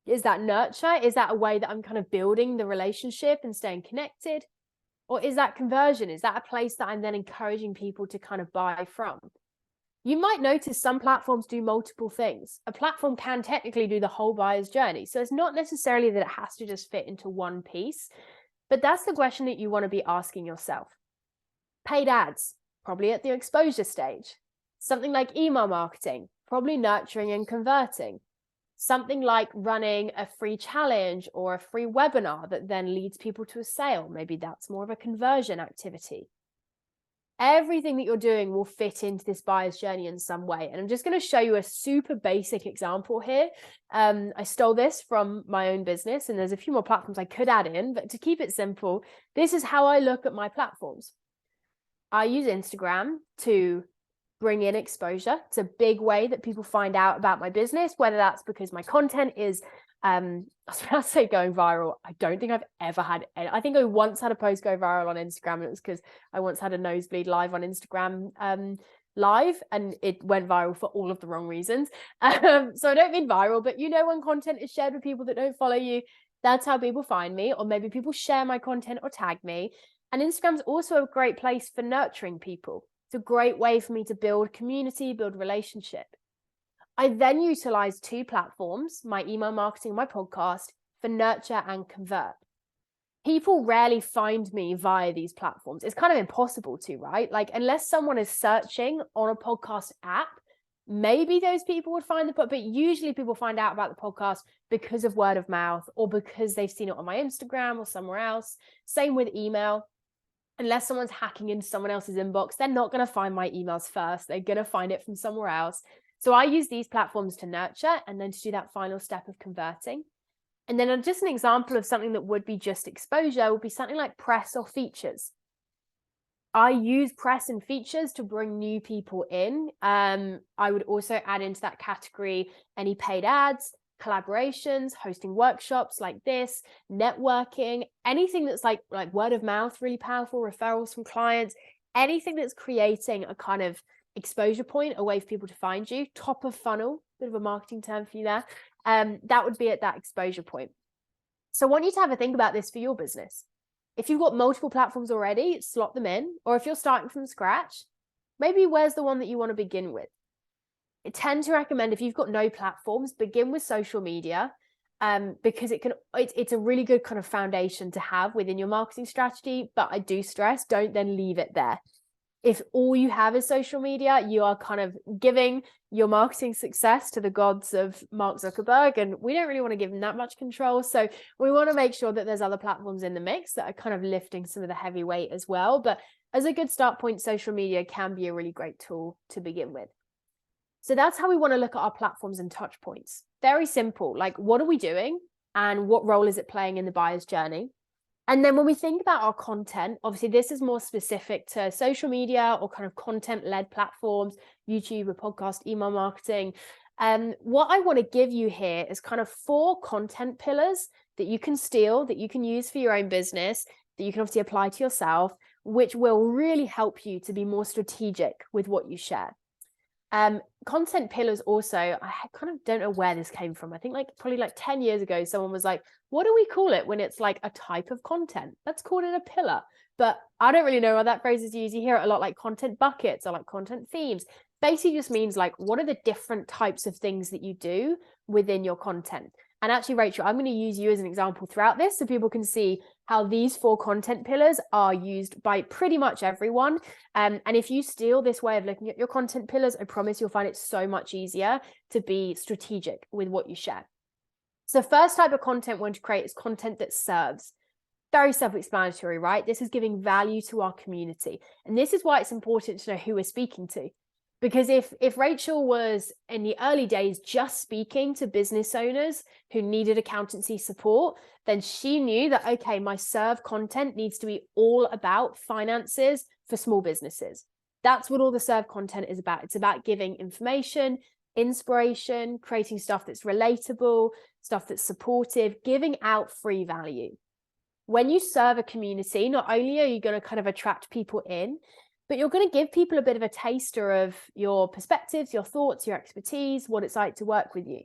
Is that nurture? Is that a way that I'm kind of building the relationship and staying connected? Or is that conversion? Is that a place that I'm then encouraging people to kind of buy from? You might notice some platforms do multiple things. A platform can technically do the whole buyer's journey. So it's not necessarily that it has to just fit into one piece, but that's the question that you want to be asking yourself. Paid ads, probably at the exposure stage. Something like email marketing, probably nurturing and converting. Something like running a free challenge or a free webinar that then leads people to a sale. Maybe that's more of a conversion activity. Everything that you're doing will fit into this buyer's journey in some way. And I'm just going to show you a super basic example here. I stole this from my own business, and there's a few more platforms I could add in, but to keep it simple, this is how I look at my platforms. I use Instagram to bring in exposure. It's a big way that people find out about my business, whether that's because my content is, I was about to say going viral. I don't think I've ever had any. I think I once had a post go viral on Instagram, and it was because I once had a nosebleed live on Instagram live, and it went viral for all of the wrong reasons. So I don't mean viral, but you know, when content is shared with people that don't follow you, that's how people find me, or maybe people share my content or tag me. And Instagram's also a great place for nurturing people. It's a great way for me to build community, build relationship. I then utilize two platforms, my email marketing, my podcast, for nurture and convert. People rarely find me via these platforms. It's kind of impossible to, right? Like, unless someone is searching on a podcast app, maybe those people would find but usually people find out about the podcast because of word of mouth, or because they've seen it on my Instagram or somewhere else. Same with email. Unless someone's hacking into someone else's inbox, they're not going to find my emails first. They're going to find it from somewhere else. So I use these platforms to nurture and then to do that final step of converting. And then just an example of something that would be just exposure would be something like press or features. I use press and features to bring new people in. I would also add into that category any paid ads, collaborations, hosting workshops like this, networking, anything that's like word of mouth, really powerful, referrals from clients, anything that's creating a kind of exposure point, a way for people to find you, top of funnel, bit of a marketing term for you there. That would be at that exposure point. So I want you to have a think about this for your business. If you've got multiple platforms already, slot them in. Or if you're starting from scratch, maybe where's the one that you want to begin with? I tend to recommend, if you've got no platforms, begin with social media, because it's a really good kind of foundation to have within your marketing strategy. But I do stress, don't then leave it there. If all you have is social media, you are kind of giving your marketing success to the gods of Mark Zuckerberg, and we don't really want to give them that much control. So we want to make sure that there's other platforms in the mix that are kind of lifting some of the heavy weight as well. But as a good start point, social media can be a really great tool to begin with. So that's how we want to look at our platforms and touch points. Very simple. Like, what are we doing and what role is it playing in the buyer's journey? And then when we think about our content, obviously this is more specific to social media or kind of content-led platforms, YouTube, a podcast, email marketing. What I want to give you here is kind of 4 content pillars that you can steal, that you can use for your own business, that you can obviously apply to yourself, which will really help you to be more strategic with what you share. Content pillars also, I kind of don't know where this came from. I think probably 10 years ago, someone was like, what do we call it when it's like a type of content? Let's call it a pillar. But I don't really know how that phrase is used. You hear it a lot, like content buckets or like content themes. Basically just means like, what are the different types of things that you do within your content? And actually, Rachel, I'm going to use you as an example throughout this so people can see how these 4 content pillars are used by pretty much everyone. And if you steal this way of looking at your content pillars, I promise you'll find it so much easier to be strategic with what you share. So the first type of content we want to create is content that serves. Very self-explanatory, right? This is giving value to our community. And this is why it's important to know who we're speaking to. Because if Rachel was in the early days just speaking to business owners who needed accountancy support, then she knew that, okay, my serve content needs to be all about finances for small businesses. That's what all the serve content is about. It's about giving information, inspiration, creating stuff that's relatable, stuff that's supportive, giving out free value. When you serve a community, not only are you going to kind of attract people in, but you're going to give people a bit of a taster of your perspectives, your thoughts, your expertise, what it's like to work with you.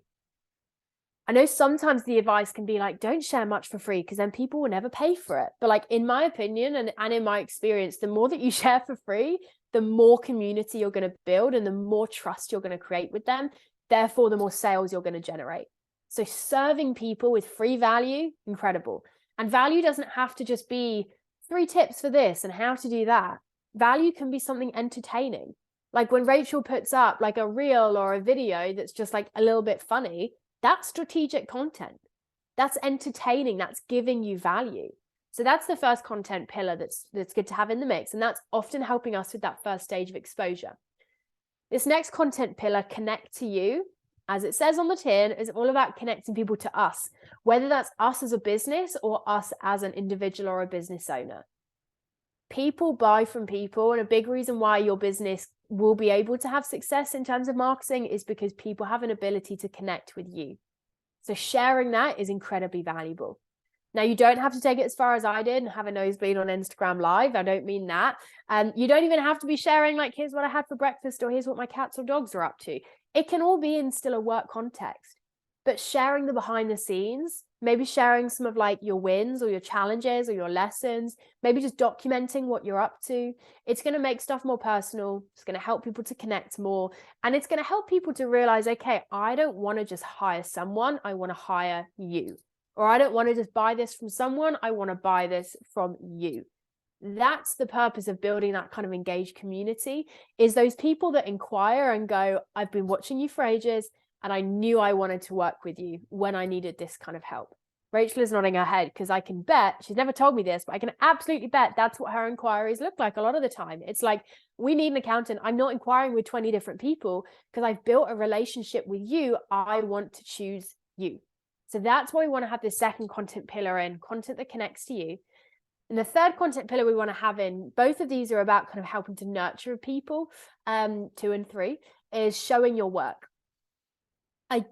I know sometimes the advice can be like, don't share much for free because then people will never pay for it. But like in my opinion and in my experience, the more that you share for free, the more community you're going to build and the more trust you're going to create with them. Therefore, the more sales you're going to generate. So serving people with free value, incredible. And value doesn't have to just be 3 tips for this and how to do that. Value can be something entertaining. Like when Rachel puts up like a reel or a video that's just like a little bit funny, that's strategic content. That's entertaining. That's giving you value. So that's the first content pillar that's good to have in the mix. And that's often helping us with that first stage of exposure. This next content pillar, connect to you, as it says on the tin, is all about connecting people to us, whether that's us as a business or us as an individual or a business owner. People buy from people, and a big reason why your business will be able to have success in terms of marketing is because people have an ability to connect with you. So sharing that is incredibly valuable. Now, you don't have to take it as far as I did and have a nosebleed on Instagram Live. I don't mean that. You don't even have to be sharing like, here's what I had for breakfast or here's what my cats or dogs are up to. It can all be in still a work context. But sharing the behind the scenes, maybe sharing some of like your wins or your challenges or your lessons, maybe just documenting what you're up to. It's going to make stuff more personal. It's going to help people to connect more. And it's going to help people to realize, okay, I don't want to just hire someone. I want to hire you. Or I don't want to just buy this from someone. I want to buy this from you. That's the purpose of building that kind of engaged community, is those people that inquire and go, I've been watching you for ages, and I knew I wanted to work with you when I needed this kind of help. Rachel is nodding her head because I can bet, she's never told me this, but I can absolutely bet that's what her inquiries look like a lot of the time. It's like, we need an accountant. I'm not inquiring with 20 different people because I've built a relationship with you. I want to choose you. So that's why we want to have this second content pillar in, content that connects to you. And the third content pillar we want to have in, both of these are about kind of helping to nurture people, 2 and 3, is showing your work. I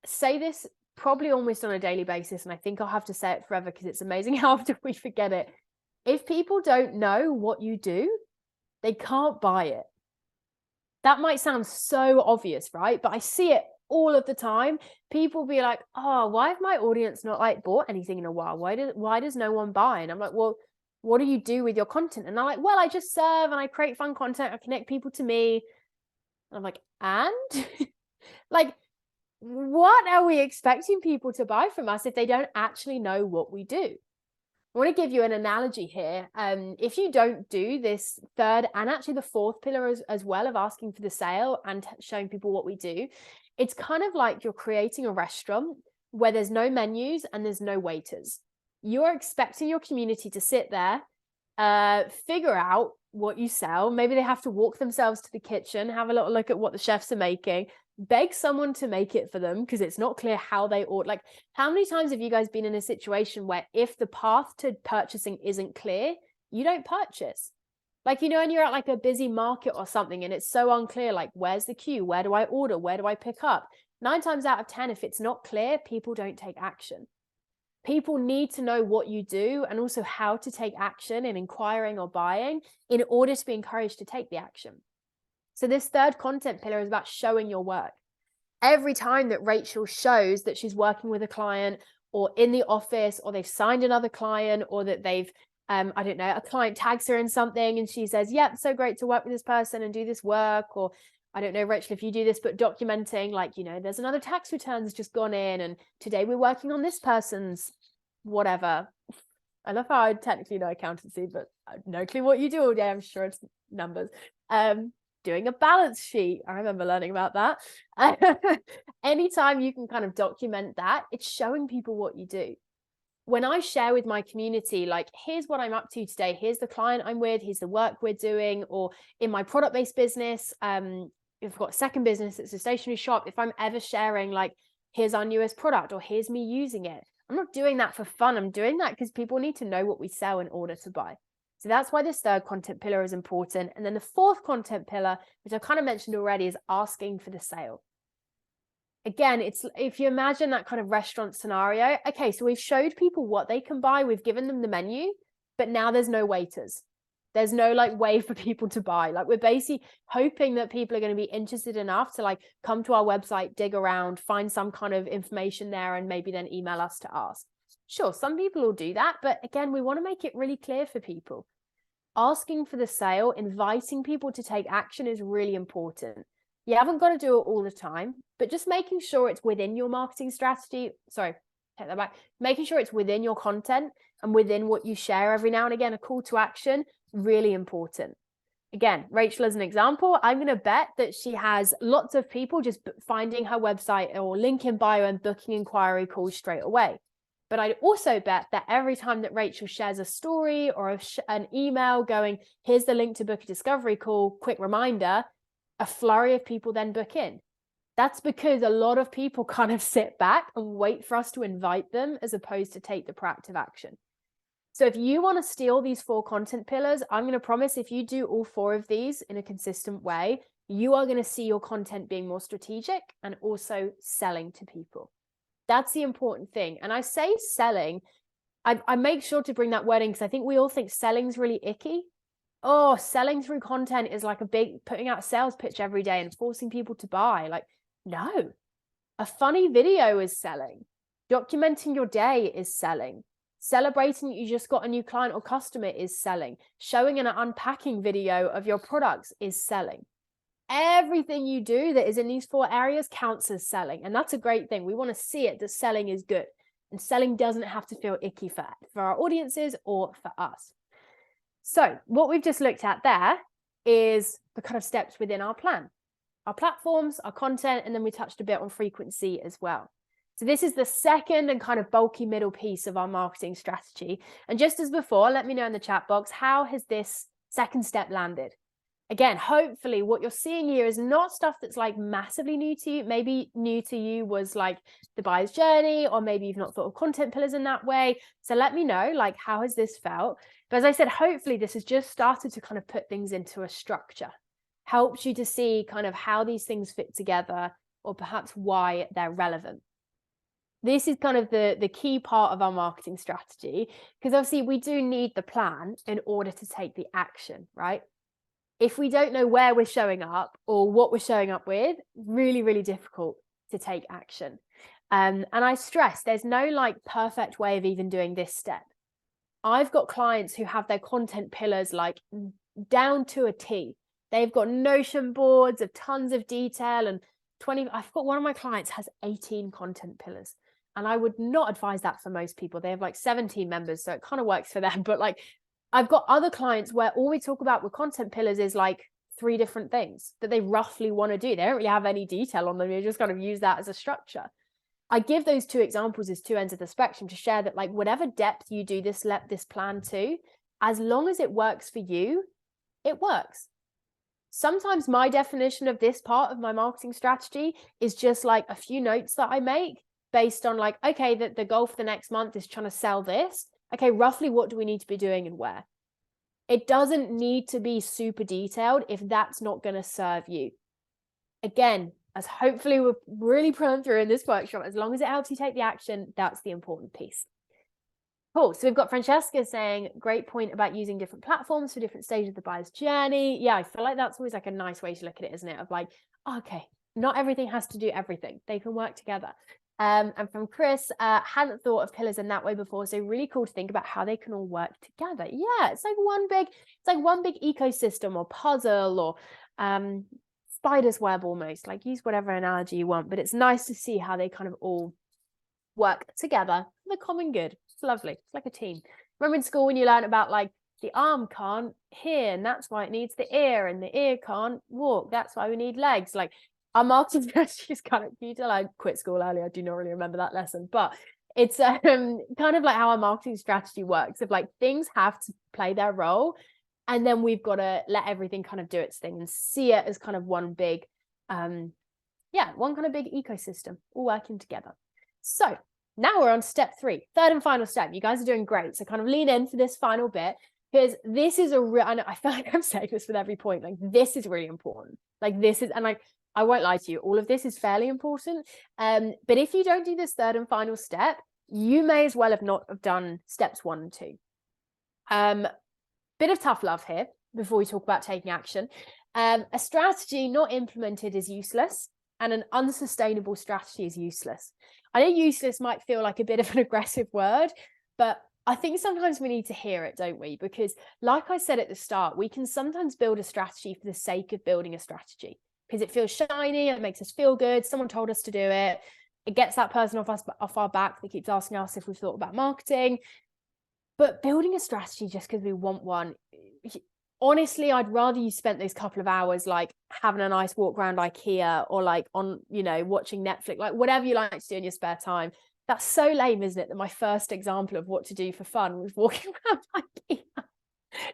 say this probably almost on a daily basis, and I think I'll have to say it forever because it's amazing how often we forget it. If people don't know what you do, they can't buy it. That might sound so obvious, right? But I see it all of the time. People be like, oh, why have my audience not like bought anything in a while? Why does no one buy? And I'm like, well, what do you do with your content? And they're like, well, I just serve and I create fun content. I connect people to me. And I'm like, and like, what are we expecting people to buy from us if they don't actually know what we do? I want to give you an analogy here. If you don't do this third and actually the fourth pillar as well of asking for the sale and showing people what we do, it's kind of like you're creating a restaurant where there's no menus and there's no waiters. You're expecting your community to sit there, figure out what you sell. Maybe they have to walk themselves to the kitchen, have a little look at what the chefs are making, beg someone to make it for them because it's not clear how they order. Like, how many times have you guys been in a situation where if the path to purchasing isn't clear, you don't purchase? Like, you know, and you're at like a busy market or something and it's so unclear, like, where's the queue? Where do I order? Where do I pick up? 9 times out of 10, if it's not clear, people don't take action. People need to know what you do and also how to take action in inquiring or buying in order to be encouraged to take the action. So this third content pillar is about showing your work. Every time that Rachel shows that she's working with a client or in the office, or they've signed another client, or that they've, I don't know, a client tags her in something and she says, yep, so great to work with this person and do this work, or I don't know, Rachel, if you do this, but documenting, like, you know, there's another tax return that's just gone in and today we're working on this person's whatever. I love how I technically know accountancy, but I have no clue what you do all day. I'm sure it's numbers. Doing a balance sheet. I remember learning about that. Anytime you can kind of document that, it's showing people what you do. When I share with my community, like, here's what I'm up to today, here's the client I'm with, here's the work we're doing, or in my product-based business, if I've got a second business, it's a stationery shop, if I'm ever sharing, like, here's our newest product, or here's me using it, I'm not doing that for fun. I'm doing that because people need to know what we sell in order to buy. So that's why this third content pillar is important. And then the fourth content pillar, which I kind of mentioned already, is asking for the sale. Again, it's, if you imagine that kind of restaurant scenario, okay, so we've showed people what they can buy, we've given them the menu, but now there's no waiters. There's no like way for people to buy. Like, we're basically hoping that people are going to be interested enough to like come to our website, dig around, find some kind of information there, and maybe then email us to ask. Sure, some people will do that, but again, we want to make it really clear for people. Asking for the sale, inviting people to take action is really important. You haven't got to do it all the time, but just making sure it's within your marketing strategy. Sorry, take that back. Making sure it's within your content and within what you share every now and again, a call to action, really important. Again, Rachel, as an example, I'm going to bet that she has lots of people just finding her website or link in bio and booking inquiry calls straight away. But I'd also bet that every time that Rachel shares a story or an email going, here's the link to book a discovery call, quick reminder, a flurry of people then book in. That's because a lot of people kind of sit back and wait for us to invite them as opposed to take the proactive action. So if you want to steal these 4 content pillars, I'm going to promise if you do all 4 of these in a consistent way, you are going to see your content being more strategic and also selling to people. That's the important thing. And I say selling, I make sure to bring that word in because I think we all think selling's really icky. Oh, selling through content is like a big putting out a sales pitch every day and forcing people to buy. Like, no, a funny video is selling. Documenting your day is selling. Celebrating that you just got a new client or customer is selling. Showing an unpacking video of your products is selling. Everything you do that is in these 4 areas counts as selling. And that's a great thing. We want to see it that selling is good. And selling doesn't have to feel icky for our audiences or for us. So what we've just looked at there is the kind of steps within our plan, our platforms, our content, and then we touched a bit on frequency as well. So this is the second and kind of bulky middle piece of our marketing strategy. And just as before, let me know in the chat box, how has this second step landed? Again, hopefully what you're seeing here is not stuff that's like massively new to you. Maybe new to you was like the buyer's journey, or maybe you've not thought of content pillars in that way. So let me know, like, how has this felt? But as I said, hopefully this has just started to kind of put things into a structure, helps you to see kind of how these things fit together, or perhaps why they're relevant. This is kind of the key part of our marketing strategy, because obviously we do need the plan in order to take the action, right? If we don't know where we're showing up or what we're showing up with, really, really difficult to take action. And I stress there's no like perfect way of even doing this step. I've got clients who have their content pillars like down to a T. They've got Notion boards of tons of detail and 20. I've got one of my clients has 18 content pillars. And I would not advise that for most people. They have like 17 members, so it kind of works for them. But like, I've got other clients where all we talk about with content pillars is like 3 different things that they roughly want to do. They don't really have any detail on them. You just kind of use that as a structure. I give those 2 examples as 2 ends of the spectrum to share that like whatever depth you do this plan to, as long as it works for you, it works. Sometimes my definition of this part of my marketing strategy is just like a few notes that I make based on like, okay, the goal for the next month is trying to sell this. Okay, roughly what do we need to be doing and where? It doesn't need to be super detailed if that's not going to serve you. Again, as hopefully we're really pulling through in this workshop, as long as it helps you take the action, that's the important piece. Cool. So we've got Francesca saying, great point about using different platforms for different stages of the buyer's journey. Yeah, I feel like that's always like a nice way to look at it, isn't it? Of like, oh, okay, not everything has to do everything. They can work together. And from Chris, hadn't thought of pillars in that way before. So really cool to think about how they can all work together. Yeah, it's like one big ecosystem or puzzle or spider's web almost. Like use whatever analogy you want, but it's nice to see how they kind of all work together for the common good. It's lovely. It's like a team. Remember in school when you learned about like the arm can't hear and that's why it needs the ear, and the ear can't walk, that's why we need legs. Like our marketing strategy is kind of, you tell I quit school early, I do not really remember that lesson, but it's kind of like how our marketing strategy works. Of like things have to play their role, and then we've got to let everything kind of do its thing and see it as kind of one big one kind of big ecosystem all working together. So now we're on step 3, third and final step. You guys are doing great. So kind of lean in for this final bit, because this is I feel like I'm saying this with every point. Like this is really important. Like this is, and like, I won't lie to you, all of this is fairly important. But if you don't do this third and final step, you may as well have not have done steps 1 and 2. Bit of tough love here before we talk about taking action. A strategy not implemented is useless, and an unsustainable strategy is useless. I know useless might feel like a bit of an aggressive word, but I think sometimes we need to hear it, don't we? Because like I said at the start, we can sometimes build a strategy for the sake of building a strategy because it feels shiny, it makes us feel good, someone told us to do it, it gets that person off our back that keeps asking us if we've thought about marketing. But building a strategy just because we want one, honestly, I'd rather you spent those couple of hours like having a nice walk around IKEA or like on, watching Netflix, like whatever you like to do in your spare time. That's so lame, isn't it? That my first example of what to do for fun was walking around IKEA.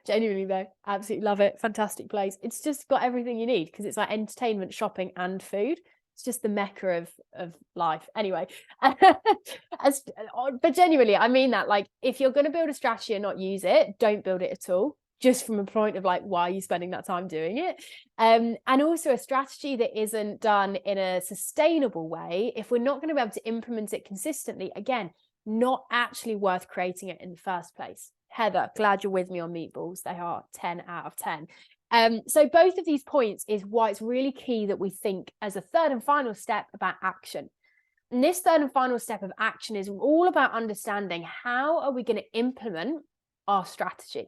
Genuinely though, absolutely love it. Fantastic place. It's just got everything you need because it's like entertainment, shopping and food. It's just the mecca of life. Anyway, but genuinely, I mean that, like, if you're going to build a strategy and not use it, don't build it at all. Just from a point of like, why are you spending that time doing it? And also a strategy that isn't done in a sustainable way, if we're not going to be able to implement it consistently, again, not actually worth creating it in the first place. Heather, glad you're with me on meatballs. They are 10 out of 10. So both of these points is why it's really key that we think as a third and final step about action. And this third and final step of action is all about understanding how are we going to implement our strategy.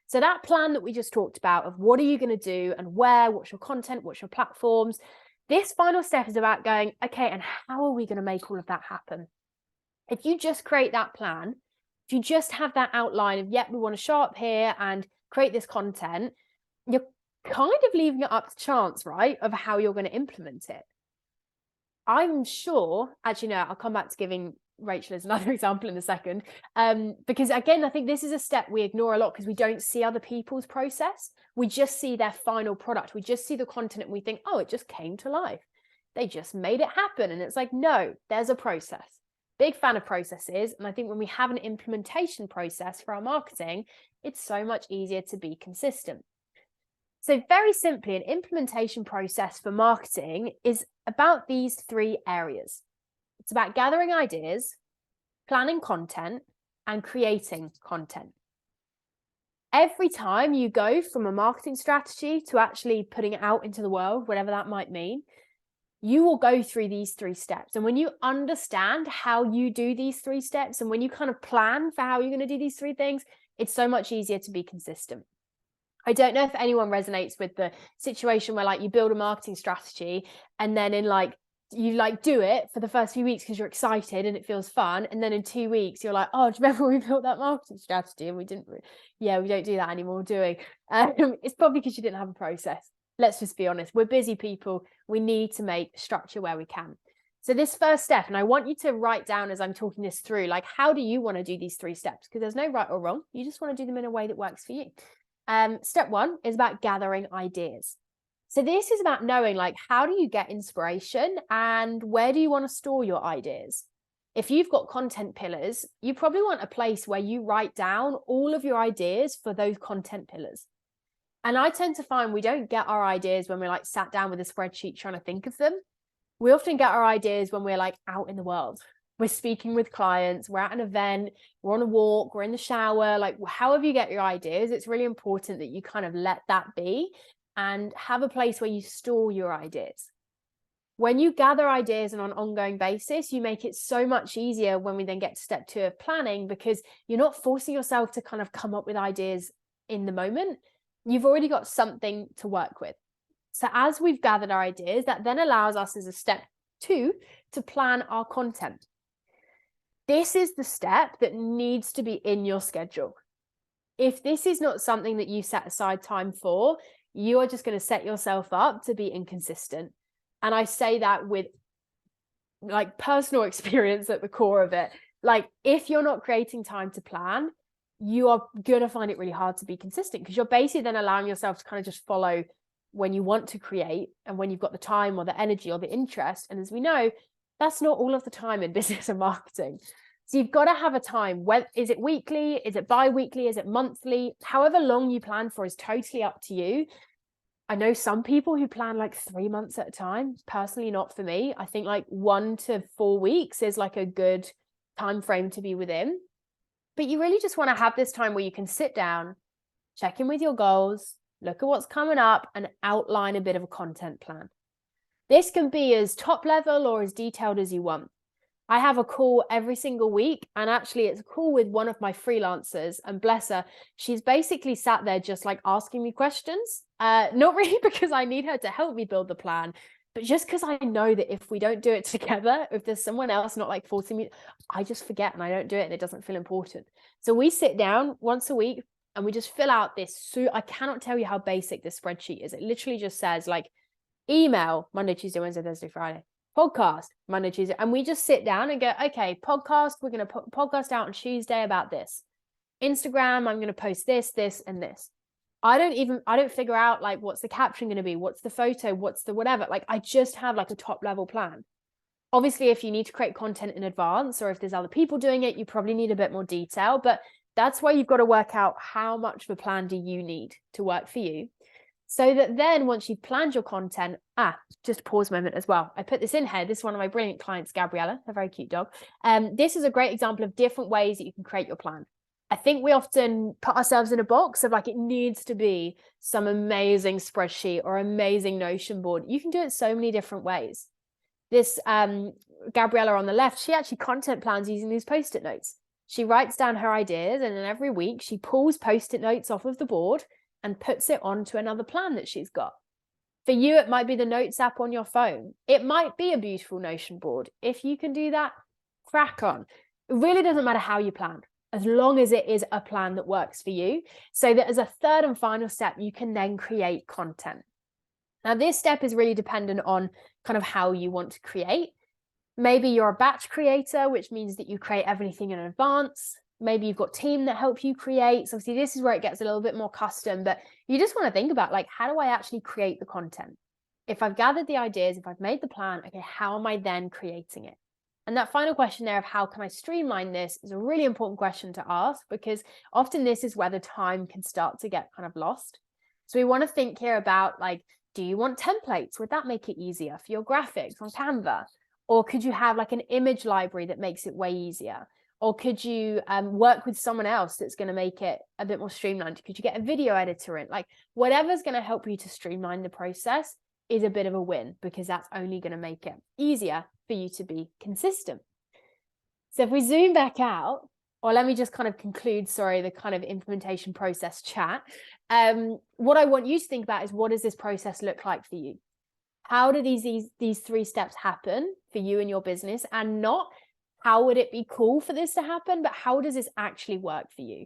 So that plan that we just talked about of what are you going to do and where, what's your content, what's your platforms. This final step is about going, okay, and how are we going to make all of that happen? If you just create that plan, if you just have that outline of, yep, we want to show up here and create this content, you're kind of leaving it up to chance, right, of how you're going to implement it. I'm sure, actually, no, I'll come back to giving Rachel as another example in a second, because again, I think this is a step we ignore a lot because we don't see other people's process. We just see their final product. We just see the content and we think, oh, it just came to life. They just made it happen. And it's like, no, there's a process. Big fan of processes. And I think when we have an implementation process for our marketing, it's so much easier to be consistent. So very simply, an implementation process for marketing is about these 3 areas. It's about gathering ideas, planning content, and creating content. Every time you go from a marketing strategy to actually putting it out into the world, whatever that might mean, you will go through these 3 steps. And when you understand how you do these 3 steps, and when you kind of plan for how you're going to do these 3 things, it's so much easier to be consistent. I don't know if anyone resonates with the situation where like you build a marketing strategy and then in like you like do it for the first few weeks because you're excited and it feels fun, and then in 2 weeks you're like, oh, do you remember when we built that marketing strategy and we didn't we don't do that anymore, do we? It's probably because you didn't have a process. Let's just be honest, we're busy people, we need to make structure where we can. So this first step, and I want you to write down as I'm talking this through, like, how do you want to do these 3 steps? Because there's no right or wrong. You just want to do them in a way that works for you. Step 1 is about gathering ideas. So this is about knowing, like, how do you get inspiration and where do you want to store your ideas? If you've got content pillars, you probably want a place where you write down all of your ideas for those content pillars. And I tend to find we don't get our ideas when we're like sat down with a spreadsheet trying to think of them. We often get our ideas when we're like out in the world. We're speaking with clients, we're at an event, we're on a walk, we're in the shower, like however you get your ideas, it's really important that you kind of let that be and have a place where you store your ideas. When you gather ideas on an ongoing basis, you make it so much easier when we then get to step 2 of planning, because you're not forcing yourself to kind of come up with ideas in the moment. You've already got something to work with. So as we've gathered our ideas, that then allows us as a step 2 to plan our content. This is the step that needs to be in your schedule. If this is not something that you set aside time for, you are just going to set yourself up to be inconsistent. And I say that with like personal experience at the core of it. Like, if you're not creating time to plan, you are going to find it really hard to be consistent, because you're basically then allowing yourself to kind of just follow when you want to create and when you've got the time or the energy or the interest. And as we know, that's not all of the time in business and marketing. So you've got to have a time. Is it weekly? Is it bi-weekly? Is it monthly? However long you plan for is totally up to you. I know some people who plan like 3 months at a time. Personally, not for me. I think like 1 to 4 weeks is like a good time frame to be within. But you really just want to have this time where you can sit down, check in with your goals, look at what's coming up, and outline a bit of a content plan. This can be as top level or as detailed as you want. I have a call every single week, and actually it's a call with one of my freelancers, and bless her, she's basically sat there just like asking me questions. Not really because I need her to help me build the plan, but just because I know that if we don't do it together, if there's someone else not like forcing me, I just forget and I don't do it and it doesn't feel important. So we sit down once a week and we just fill out this. So I cannot tell you how basic this spreadsheet is. It literally just says like email, Monday, Tuesday, Wednesday, Thursday, Friday, podcast, Monday, Tuesday. And we just sit down and go, okay, podcast, we're going to put podcast out on Tuesday about this. Instagram, I'm going to post this, this, and this. I don't figure out like what's the caption going to be, what's the photo, what's the whatever. Like, I just have like a top level plan. Obviously, if you need to create content in advance, or if there's other people doing it, you probably need a bit more detail, but that's why you've got to work out how much of a plan do you need to work for you. So that then once you've planned your content, just pause moment as well. I put this in here. This is one of my brilliant clients, Gabriella, a very cute dog. This is a great example of different ways that you can create your plan. I think we often put ourselves in a box of like, it needs to be some amazing spreadsheet or amazing Notion board. You can do it so many different ways. This Gabriella on the left, she actually content plans using these Post-it notes. She writes down her ideas, and then every week she pulls Post-it notes off of the board and puts it onto another plan that she's got. For you, it might be the Notes app on your phone. It might be a beautiful Notion board. If you can do that, crack on. It really doesn't matter how you plan, as long as it is a plan that works for you, so that as a third and final step, you can then create content. Now, this step is really dependent on kind of how you want to create. Maybe you're a batch creator, which means that you create everything in advance. Maybe you've got a team that help you create. So obviously this is where it gets a little bit more custom, but you just want to think about like, how do I actually create the content? If I've gathered the ideas, if I've made the plan, okay, how am I then creating it? And that final question there of how can I streamline this is a really important question to ask, because often this is where the time can start to get kind of lost. So we want to think here about like, do you want templates? Would that make it easier for your graphics on Canva? Or could you have like an image library that makes it way easier? Or could you work with someone else that's going to make it a bit more streamlined? Could you get a video editor in? Like, whatever's going to help you to streamline the process is a bit of a win, because that's only going to make it easier for you to be consistent. So if we zoom back out, or let me just kind of conclude, the kind of implementation process chat. What I want you to think about is, what does this process look like for you? How do these 3 steps happen for you and your business? And not how would it be cool for this to happen, but how does this actually work for you?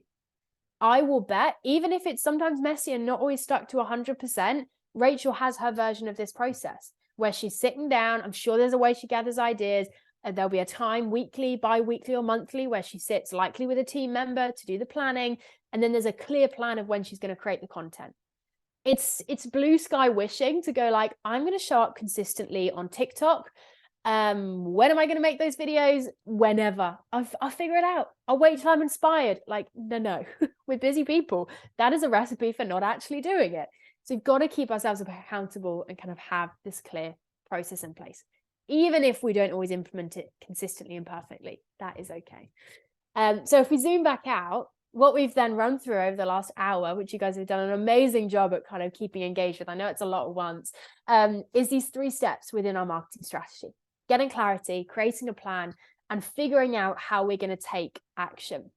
I will bet, even if it's sometimes messy and not always stuck to 100%, Rachel has her version of this process. where she's sitting down. I'm sure there's a way she gathers ideas. And there'll be a time weekly, bi-weekly or monthly where she sits likely with a team member to do the planning. And then there's a clear plan of when she's going to create the content. It's blue sky wishing to go like, I'm going to show up consistently on TikTok. When am I going to make those videos? Whenever. I'll figure it out. I'll wait till I'm inspired. Like, no. We're busy people. That is a recipe for not actually doing it. So we've got to keep ourselves accountable and kind of have this clear process in place. Even if we don't always implement it consistently and perfectly, that is okay. So if we zoom back out, what we've then run through over the last hour, which you guys have done an amazing job at kind of keeping engaged with, I know it's a lot at once, is these 3 steps within our marketing strategy: getting clarity, creating a plan, and figuring out how we're going to take action.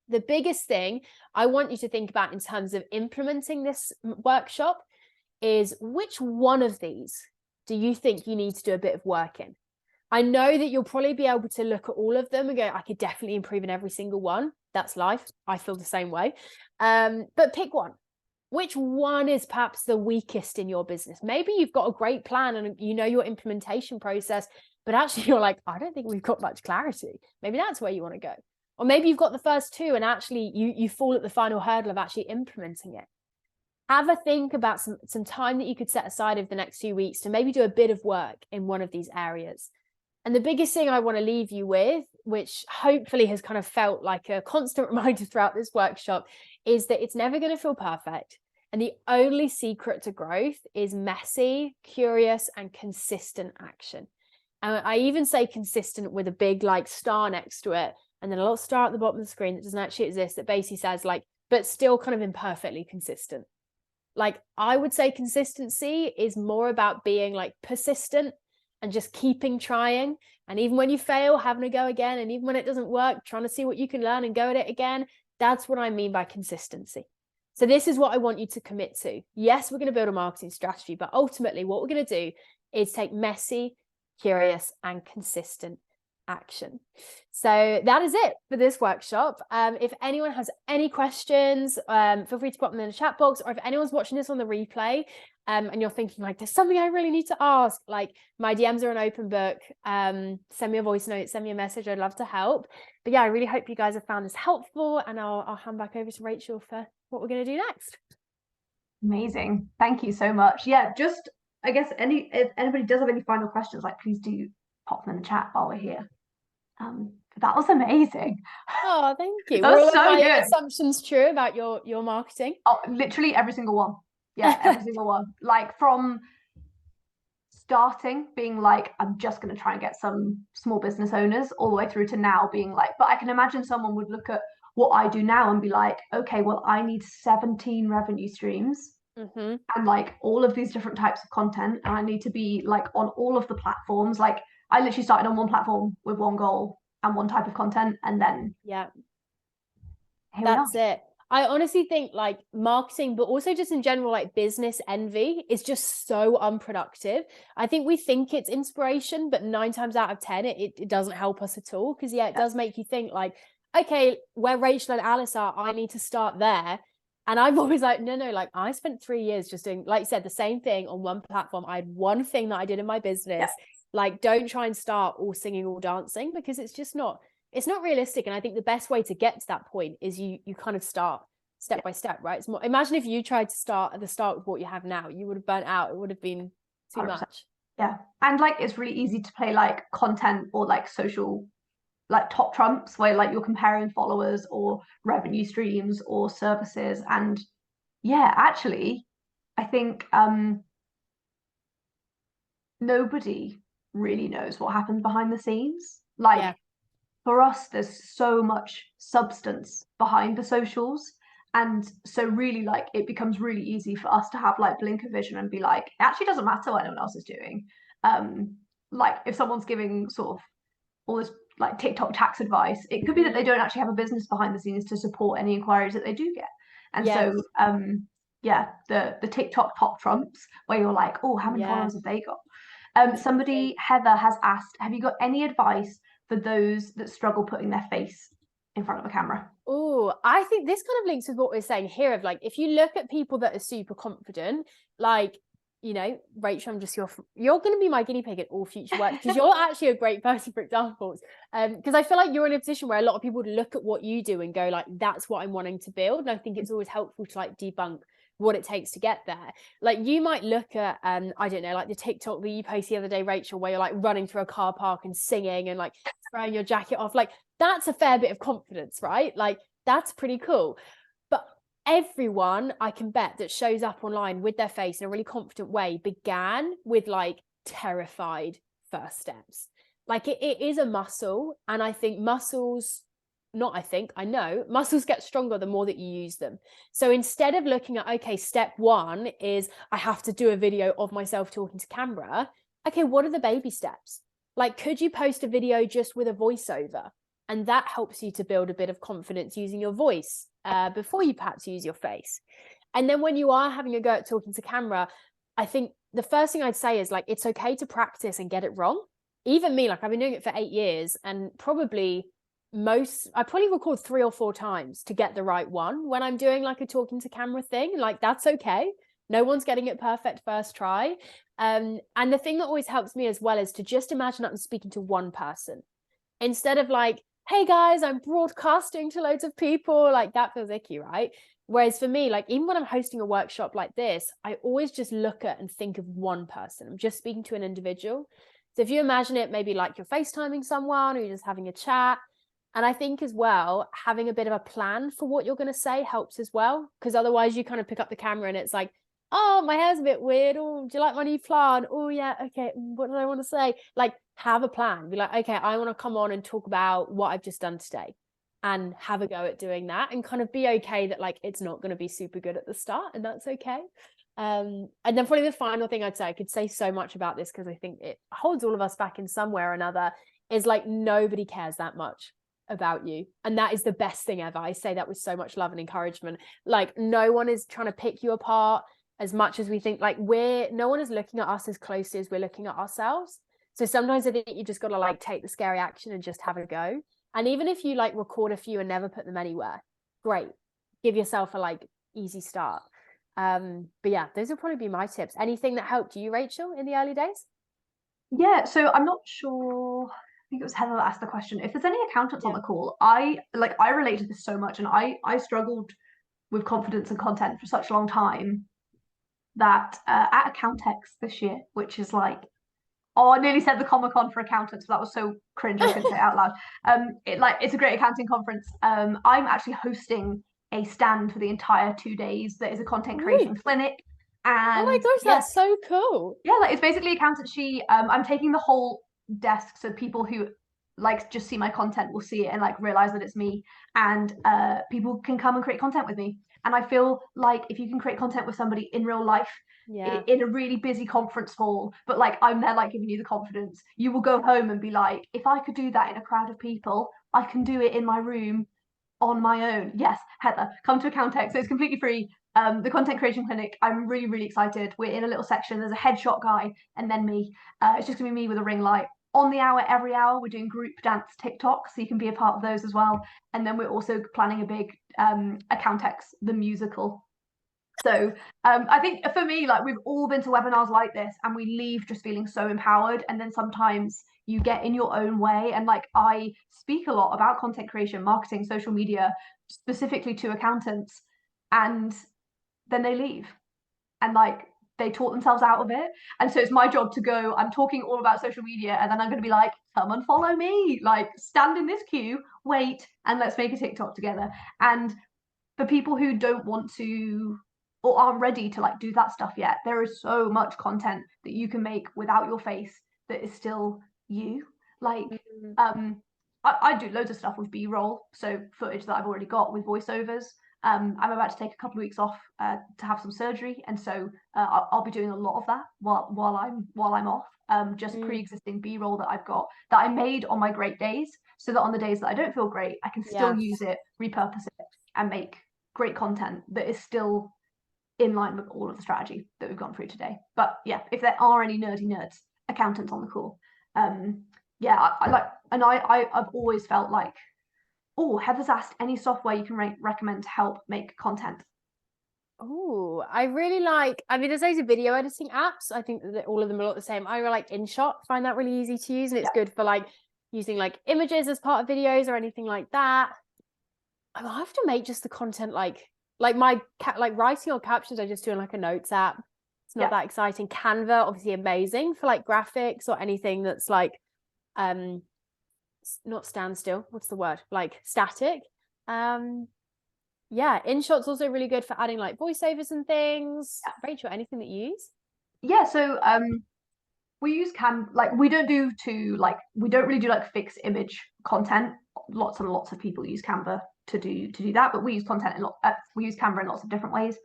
The biggest thing I want you to think about in terms of implementing this workshop is, which one of these do you think you need to do a bit of work in? I know that you'll probably be able to look at all of them and go, I could definitely improve in every single one. That's life. I feel the same way. But pick one. Which one is perhaps the weakest in your business? Maybe you've got a great plan and you know your implementation process, but actually you're like, I don't think we've got much clarity. Maybe that's where you want to go. Or maybe you've got the first 2 and actually you fall at the final hurdle of actually implementing it. Have a think about some time that you could set aside over the next few weeks to maybe do a bit of work in one of these areas. And the biggest thing I want to leave you with, which hopefully has kind of felt like a constant reminder throughout this workshop, is that it's never going to feel perfect. And the only secret to growth is messy, curious, and consistent action. And I even say consistent with a big like star next to it, and then a little star at the bottom of the screen that doesn't actually exist, that basically says like, but still kind of imperfectly consistent. Like, I would say consistency is more about being like persistent and just keeping trying. And even when you fail, having a go again. And even when it doesn't work, trying to see what you can learn and go at it again. That's what I mean by consistency. So this is what I want you to commit to. Yes, we're going to build a marketing strategy, but ultimately what we're going to do is take messy, curious, and consistent action. So that is it for this workshop. If anyone has any questions, feel free to pop them in the chat box, or if anyone's watching this on the replay and you're thinking like, there's something I really need to ask, like, my DMs are an open book. Send me a voice note, send me a message. I'd love to help. But yeah, I really hope you guys have found this helpful, and I'll hand back over to Rachel for what we're going to do next. Amazing. Thank you so much. Yeah, just, I guess if anybody does have any final questions, like, please do pop them in the chat while we're here. That was amazing. Oh, thank you. That Were was all so of my good. assumptions true about your marketing? Oh, literally every single one. Yeah, every single one. Like, from starting being like, I'm just going to try and get some small business owners, all the way through to now being like, but I can imagine someone would look at what I do now and be like, okay, well, I need 17 revenue streams. Mm-hmm. And like all of these different types of content, and I need to be like on all of the platforms. Like, I literally started on one platform with one goal and one type of content, and then yeah, that's it. I honestly think like marketing, but also just in general, like business envy is just so unproductive. I think we think it's inspiration, but 9 times out of 10, it doesn't help us at all. Because it does make you think like, okay, where Rachel and Alice are, I need to start there. And I'm always like, no, like, I spent 3 years just doing, like you said, the same thing on one platform. I had one thing that I did in my business. Like, don't try and start all singing, all dancing, because it's just not, it's not realistic. And I think the best way to get to that point is you kind of start step by step, right? It's more, imagine if you tried to start at the start with what you have now, you would have burnt out. It would have been too 100%. much. Yeah. And like, it's really easy to play like content or like social, like top trumps, where like you're comparing followers or revenue streams or services. And yeah, actually, I think nobody really knows what happens behind the scenes. Like, for us, there's so much substance behind the socials. And so really, like, it becomes really easy for us to have like blinker vision and be like, it actually doesn't matter what anyone else is doing. Like, if someone's giving sort of all this like TikTok tax advice, it could be that they don't actually have a business behind the scenes to support any inquiries that they do get. And so yeah, the TikTok top trumps, where you're like, oh, how many followers have they got? Somebody, Heather, has asked, have you got any advice for those that struggle putting their face in front of a camera? Oh, I think this kind of links with what we're saying here of like, if you look at people that are super confident, like, you know, Rachel, I'm just you're going to be my guinea pig at all future work, because you're actually a great person for examples. Because I feel like you're in a position where a lot of people would look at what you do and go like, that's what I'm wanting to build. And I think it's always helpful to like debunk what it takes to get there. Like you might look at I don't know, like the TikTok that you posted the other day, Rachel, where you're like running through a car park and singing and like throwing your jacket off. Like that's a fair bit of confidence, right? Like that's pretty cool. But everyone, I can bet, that shows up online with their face in a really confident way began with like terrified first steps. Like it is a muscle, and I think muscles, not I think, I know muscles get stronger the more that you use them. So instead of looking at, okay, step one is I have to do a video of myself talking to camera, okay, what are the baby steps? Like, could you post a video just with a voiceover? And that helps you to build a bit of confidence using your voice before you perhaps use your face. And then when you are having a go at talking to camera, I think the first thing I'd say is like, it's okay to practice and get it wrong. Even me, like I've been doing it for 8 years, and I probably record 3 or 4 times to get the right one when I'm doing like a talking to camera thing. Like that's okay. No one's getting it perfect first try. And the thing that always helps me as well is to just imagine that I'm speaking to one person instead of like, hey guys, I'm broadcasting to loads of people. Like that feels icky, right? Whereas for me, like even when I'm hosting a workshop like this, I always just look at and think of one person. I'm just speaking to an individual. So if you imagine it maybe like you're FaceTiming someone or you're just having a chat. And I think as well, having a bit of a plan for what you're going to say helps as well. Because otherwise you kind of pick up the camera and it's like, oh, my hair's a bit weird. Oh, do you like my new plant? Oh, yeah. Okay. What do I want to say? Like, have a plan. Be like, okay, I want to come on and talk about what I've just done today and have a go at doing that, and kind of be okay that like it's not going to be super good at the start, and that's okay. And then probably the final thing I'd say, I could say so much about this because I think it holds all of us back in some way or another, is like nobody cares that much about you, and that is the best thing ever. I say that with so much love and encouragement. Like no one is trying to pick you apart as much as we think. Like no one is looking at us as closely as we're looking at ourselves. So sometimes I think you just got to like take the scary action and just have a go. And even if you like record a few and never put them anywhere, great. Give yourself a like easy start. But yeah, those would probably be my tips. Anything that helped you, Rachel, in the early days? Yeah, so I'm not sure. I think it was Heather that asked the question. If there's any accountants on Yeah. the call, I relate to this so much, and I struggled with confidence and content for such a long time that at Accountex this year, which is like, oh, I nearly said the Comic Con for accountants, but that was so cringe I couldn't say it out loud. It's a great accounting conference. I'm actually hosting a stand for the entire 2 days that is a content Ooh. creation clinic. Oh my And gosh, yeah, that's so cool. yeah, like it's basically accountant. I'm taking the whole desk, so people who like just see my content will see it and like realize that it's me, and people can come and create content with me. And I feel like if you can create content with somebody in real life, Yeah. in a really busy conference hall, but like I'm there like giving you the confidence, you will go home and be like, if I could do that in a crowd of people, I can do it in my room on my own. Yes, Heather, come to Accountex. So it's completely free. The content creation clinic, I'm really, really excited. We're in a little section. There's a headshot guy and then me. It's just gonna be me with a ring light. On the hour, every hour, we're doing group dance TikTok, so you can be a part of those as well. And then we're also planning a big Accountex, the musical. So I think for me, like we've all been to webinars like this and we leave just feeling so empowered. And then sometimes you get in your own way. And like I speak a lot about content creation, marketing, social media, specifically to accountants, and then they leave and like they taught themselves out of it. And so it's my job to go, I'm talking all about social media, and then I'm going to be like, come and follow me, like stand in this queue, wait, and let's make a TikTok together. And for people who don't want to or aren't ready to like do that stuff yet, there is so much content that you can make without your face that is still you. Like Mm. I do loads of stuff with b-roll, so footage that I've already got with voiceovers. I'm about to take a couple of weeks off to have some surgery, and so I'll be doing a lot of that while I'm off. Just Mm. pre-existing b-roll that I've got that I made on my great days, so that on the days that I don't feel great, I can still Yeah. use it, repurpose it, and make great content that is still in line with all of the strategy that we've gone through today. But yeah, if there are any nerdy nerds accountants on the call, yeah, I like, and I've always felt like, oh, Heather's asked any software you can recommend to help make content. Oh, I really like, I mean, there's loads of video editing apps. I think that all of them are the same. I really like InShot, find that really easy to use, and it's good for like using like images as part of videos or anything like that. I have to make just the content like my like writing or captions I just do in like a notes app. It's not that exciting. Canva, obviously amazing for like graphics or anything that's like not standstill, what's the word, like static. Yeah, InShot's also really good for adding like voiceovers and things. Rachel, anything that you use? Yeah, so we use we don't really do like fixed image content. Lots and lots of people use Canva to do that, but we use we use Canva in lots of different ways.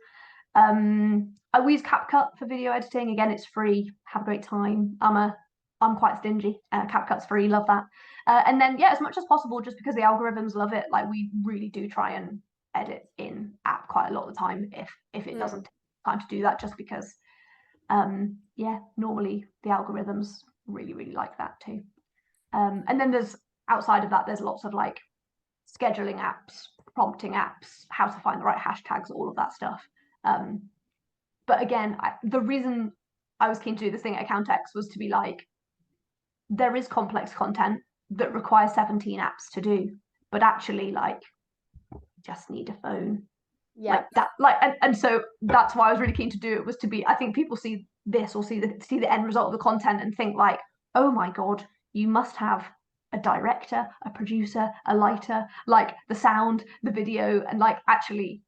We use CapCut for video editing. Again, it's free. Have a great time. I'm quite stingy. CapCut's free. Love that. And then as much as possible, just because the algorithms love it, like we really do try and edit in app quite a lot of the time if it doesn't take time to do that, just because normally the algorithms really like that too. And then there's outside of that, there's lots of like scheduling apps, prompting apps, how to find the right hashtags, all of that stuff. But again, the reason I was keen to do this thing at Accountex was to be like, there is complex content that requires 17 apps to do, but actually like just need a phone. Like that, and so that's why I was really keen to do it, was to be, I think people see this or see the end result of the content and think like, oh my god, you must have a director, a producer, a lighter, like the sound, the video, and like actually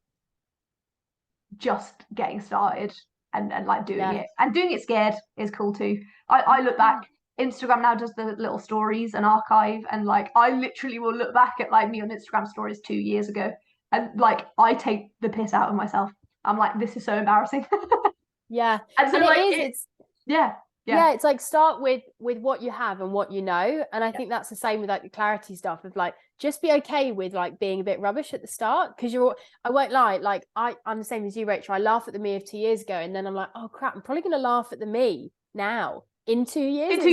just getting started and like doing it, and doing it scared is cool too. I look back, Instagram now does the little stories and archive, and like I literally will look back at like me on Instagram stories 2 years ago, and like I take the piss out of myself. I'm like, this is so embarrassing. And so and like it's it's like start with what you have and what you know, and I think that's the same with like the clarity stuff of like just be okay with like being a bit rubbish at the start, because I won't lie, like I'm the same as you, Rachel. I laugh at the me of 2 years ago, and then I'm like, oh crap, I'm probably gonna laugh at the me now in 2 years.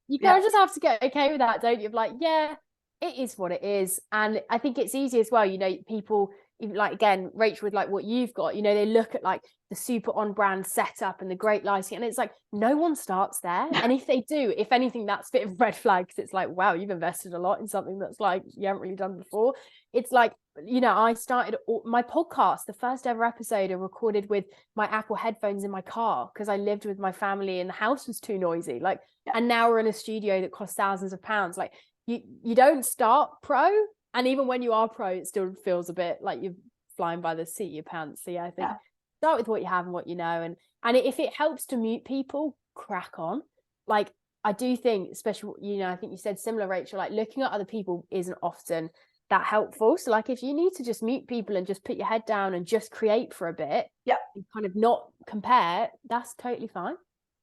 You kind of just have to get okay with that, don't you? Of like, yeah, it is what it is. And I think it's easy as well, you know, people like, again, Rachel, with like what you've got, you know, they look at like the super on brand setup and the great lighting, and it's like no one starts there. And if they do, if anything, that's a bit of a red flag, because it's like, wow, you've invested a lot in something that's like you haven't really done before. It's like, you know, I started my podcast, the first ever episode I recorded with my Apple headphones in my car, because I lived with my family and the house was too noisy, like and now we're in a studio that costs thousands of pounds. Like you don't start pro, and even when you are pro, it still feels a bit like you're flying by the seat of your pants. So I think start with what you have and what you know, and if it helps to mute people, crack on. Like I do think, especially, you know, I think you said similar, Rachel, like looking at other people isn't often that helpful. So like if you need to just mute people and just put your head down and just create for a bit, and kind of not compare, that's totally fine.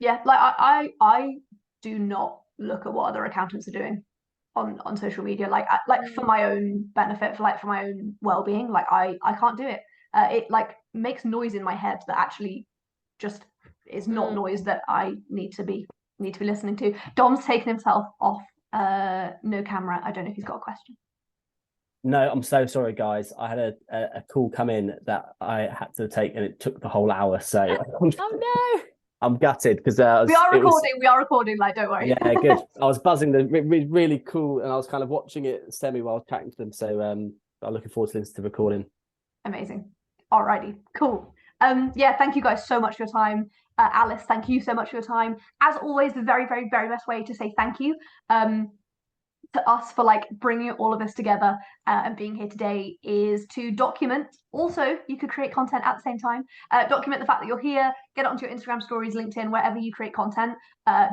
Like I do not look at what other accountants are doing on social media, like for my own benefit, for my own well-being. Like I can't do it. It like makes noise in my head that actually just is not noise that I need to be listening to. Dom's taken himself off no camera. I don't know if he's got a question. No, I'm so sorry, guys. I had a call come in that I had to take, and it took the whole hour. So oh no, I'm gutted, because we are recording. Like, don't worry. Yeah, good. I was buzzing. Really cool, and I was kind of watching it semi while chatting to them. So I'm looking forward to listening to the recording. Amazing. Alrighty, cool. Thank you guys so much for your time. Alice, thank you so much for your time. As always, the very, very, very best way to say thank you to us for like bringing all of this together and being here today is to document. Also, you could create content at the same time. Document the fact that you're here. Get it onto your Instagram stories, LinkedIn, wherever you create content.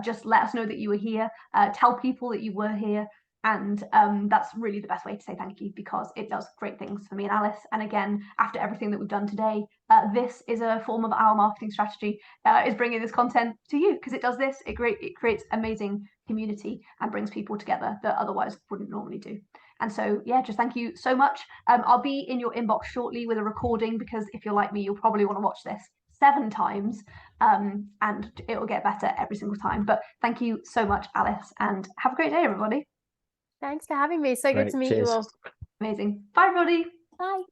Just let us know that you were here. Tell people that you were here. And that's really the best way to say thank you, because it does great things for me and Alice. And again, after everything that we've done today, this is a form of our marketing strategy, is bringing this content to you, because it does this. It creates amazing community and brings people together that otherwise wouldn't normally do. And so, just thank you so much. I'll be in your inbox shortly with a recording, because if you're like me, you'll probably want to watch this 7 times, and it will get better every single time. But thank you so much, Alice, and have a great day, everybody. Thanks for having me. So good to meet you all. Amazing. Bye, everybody. Bye.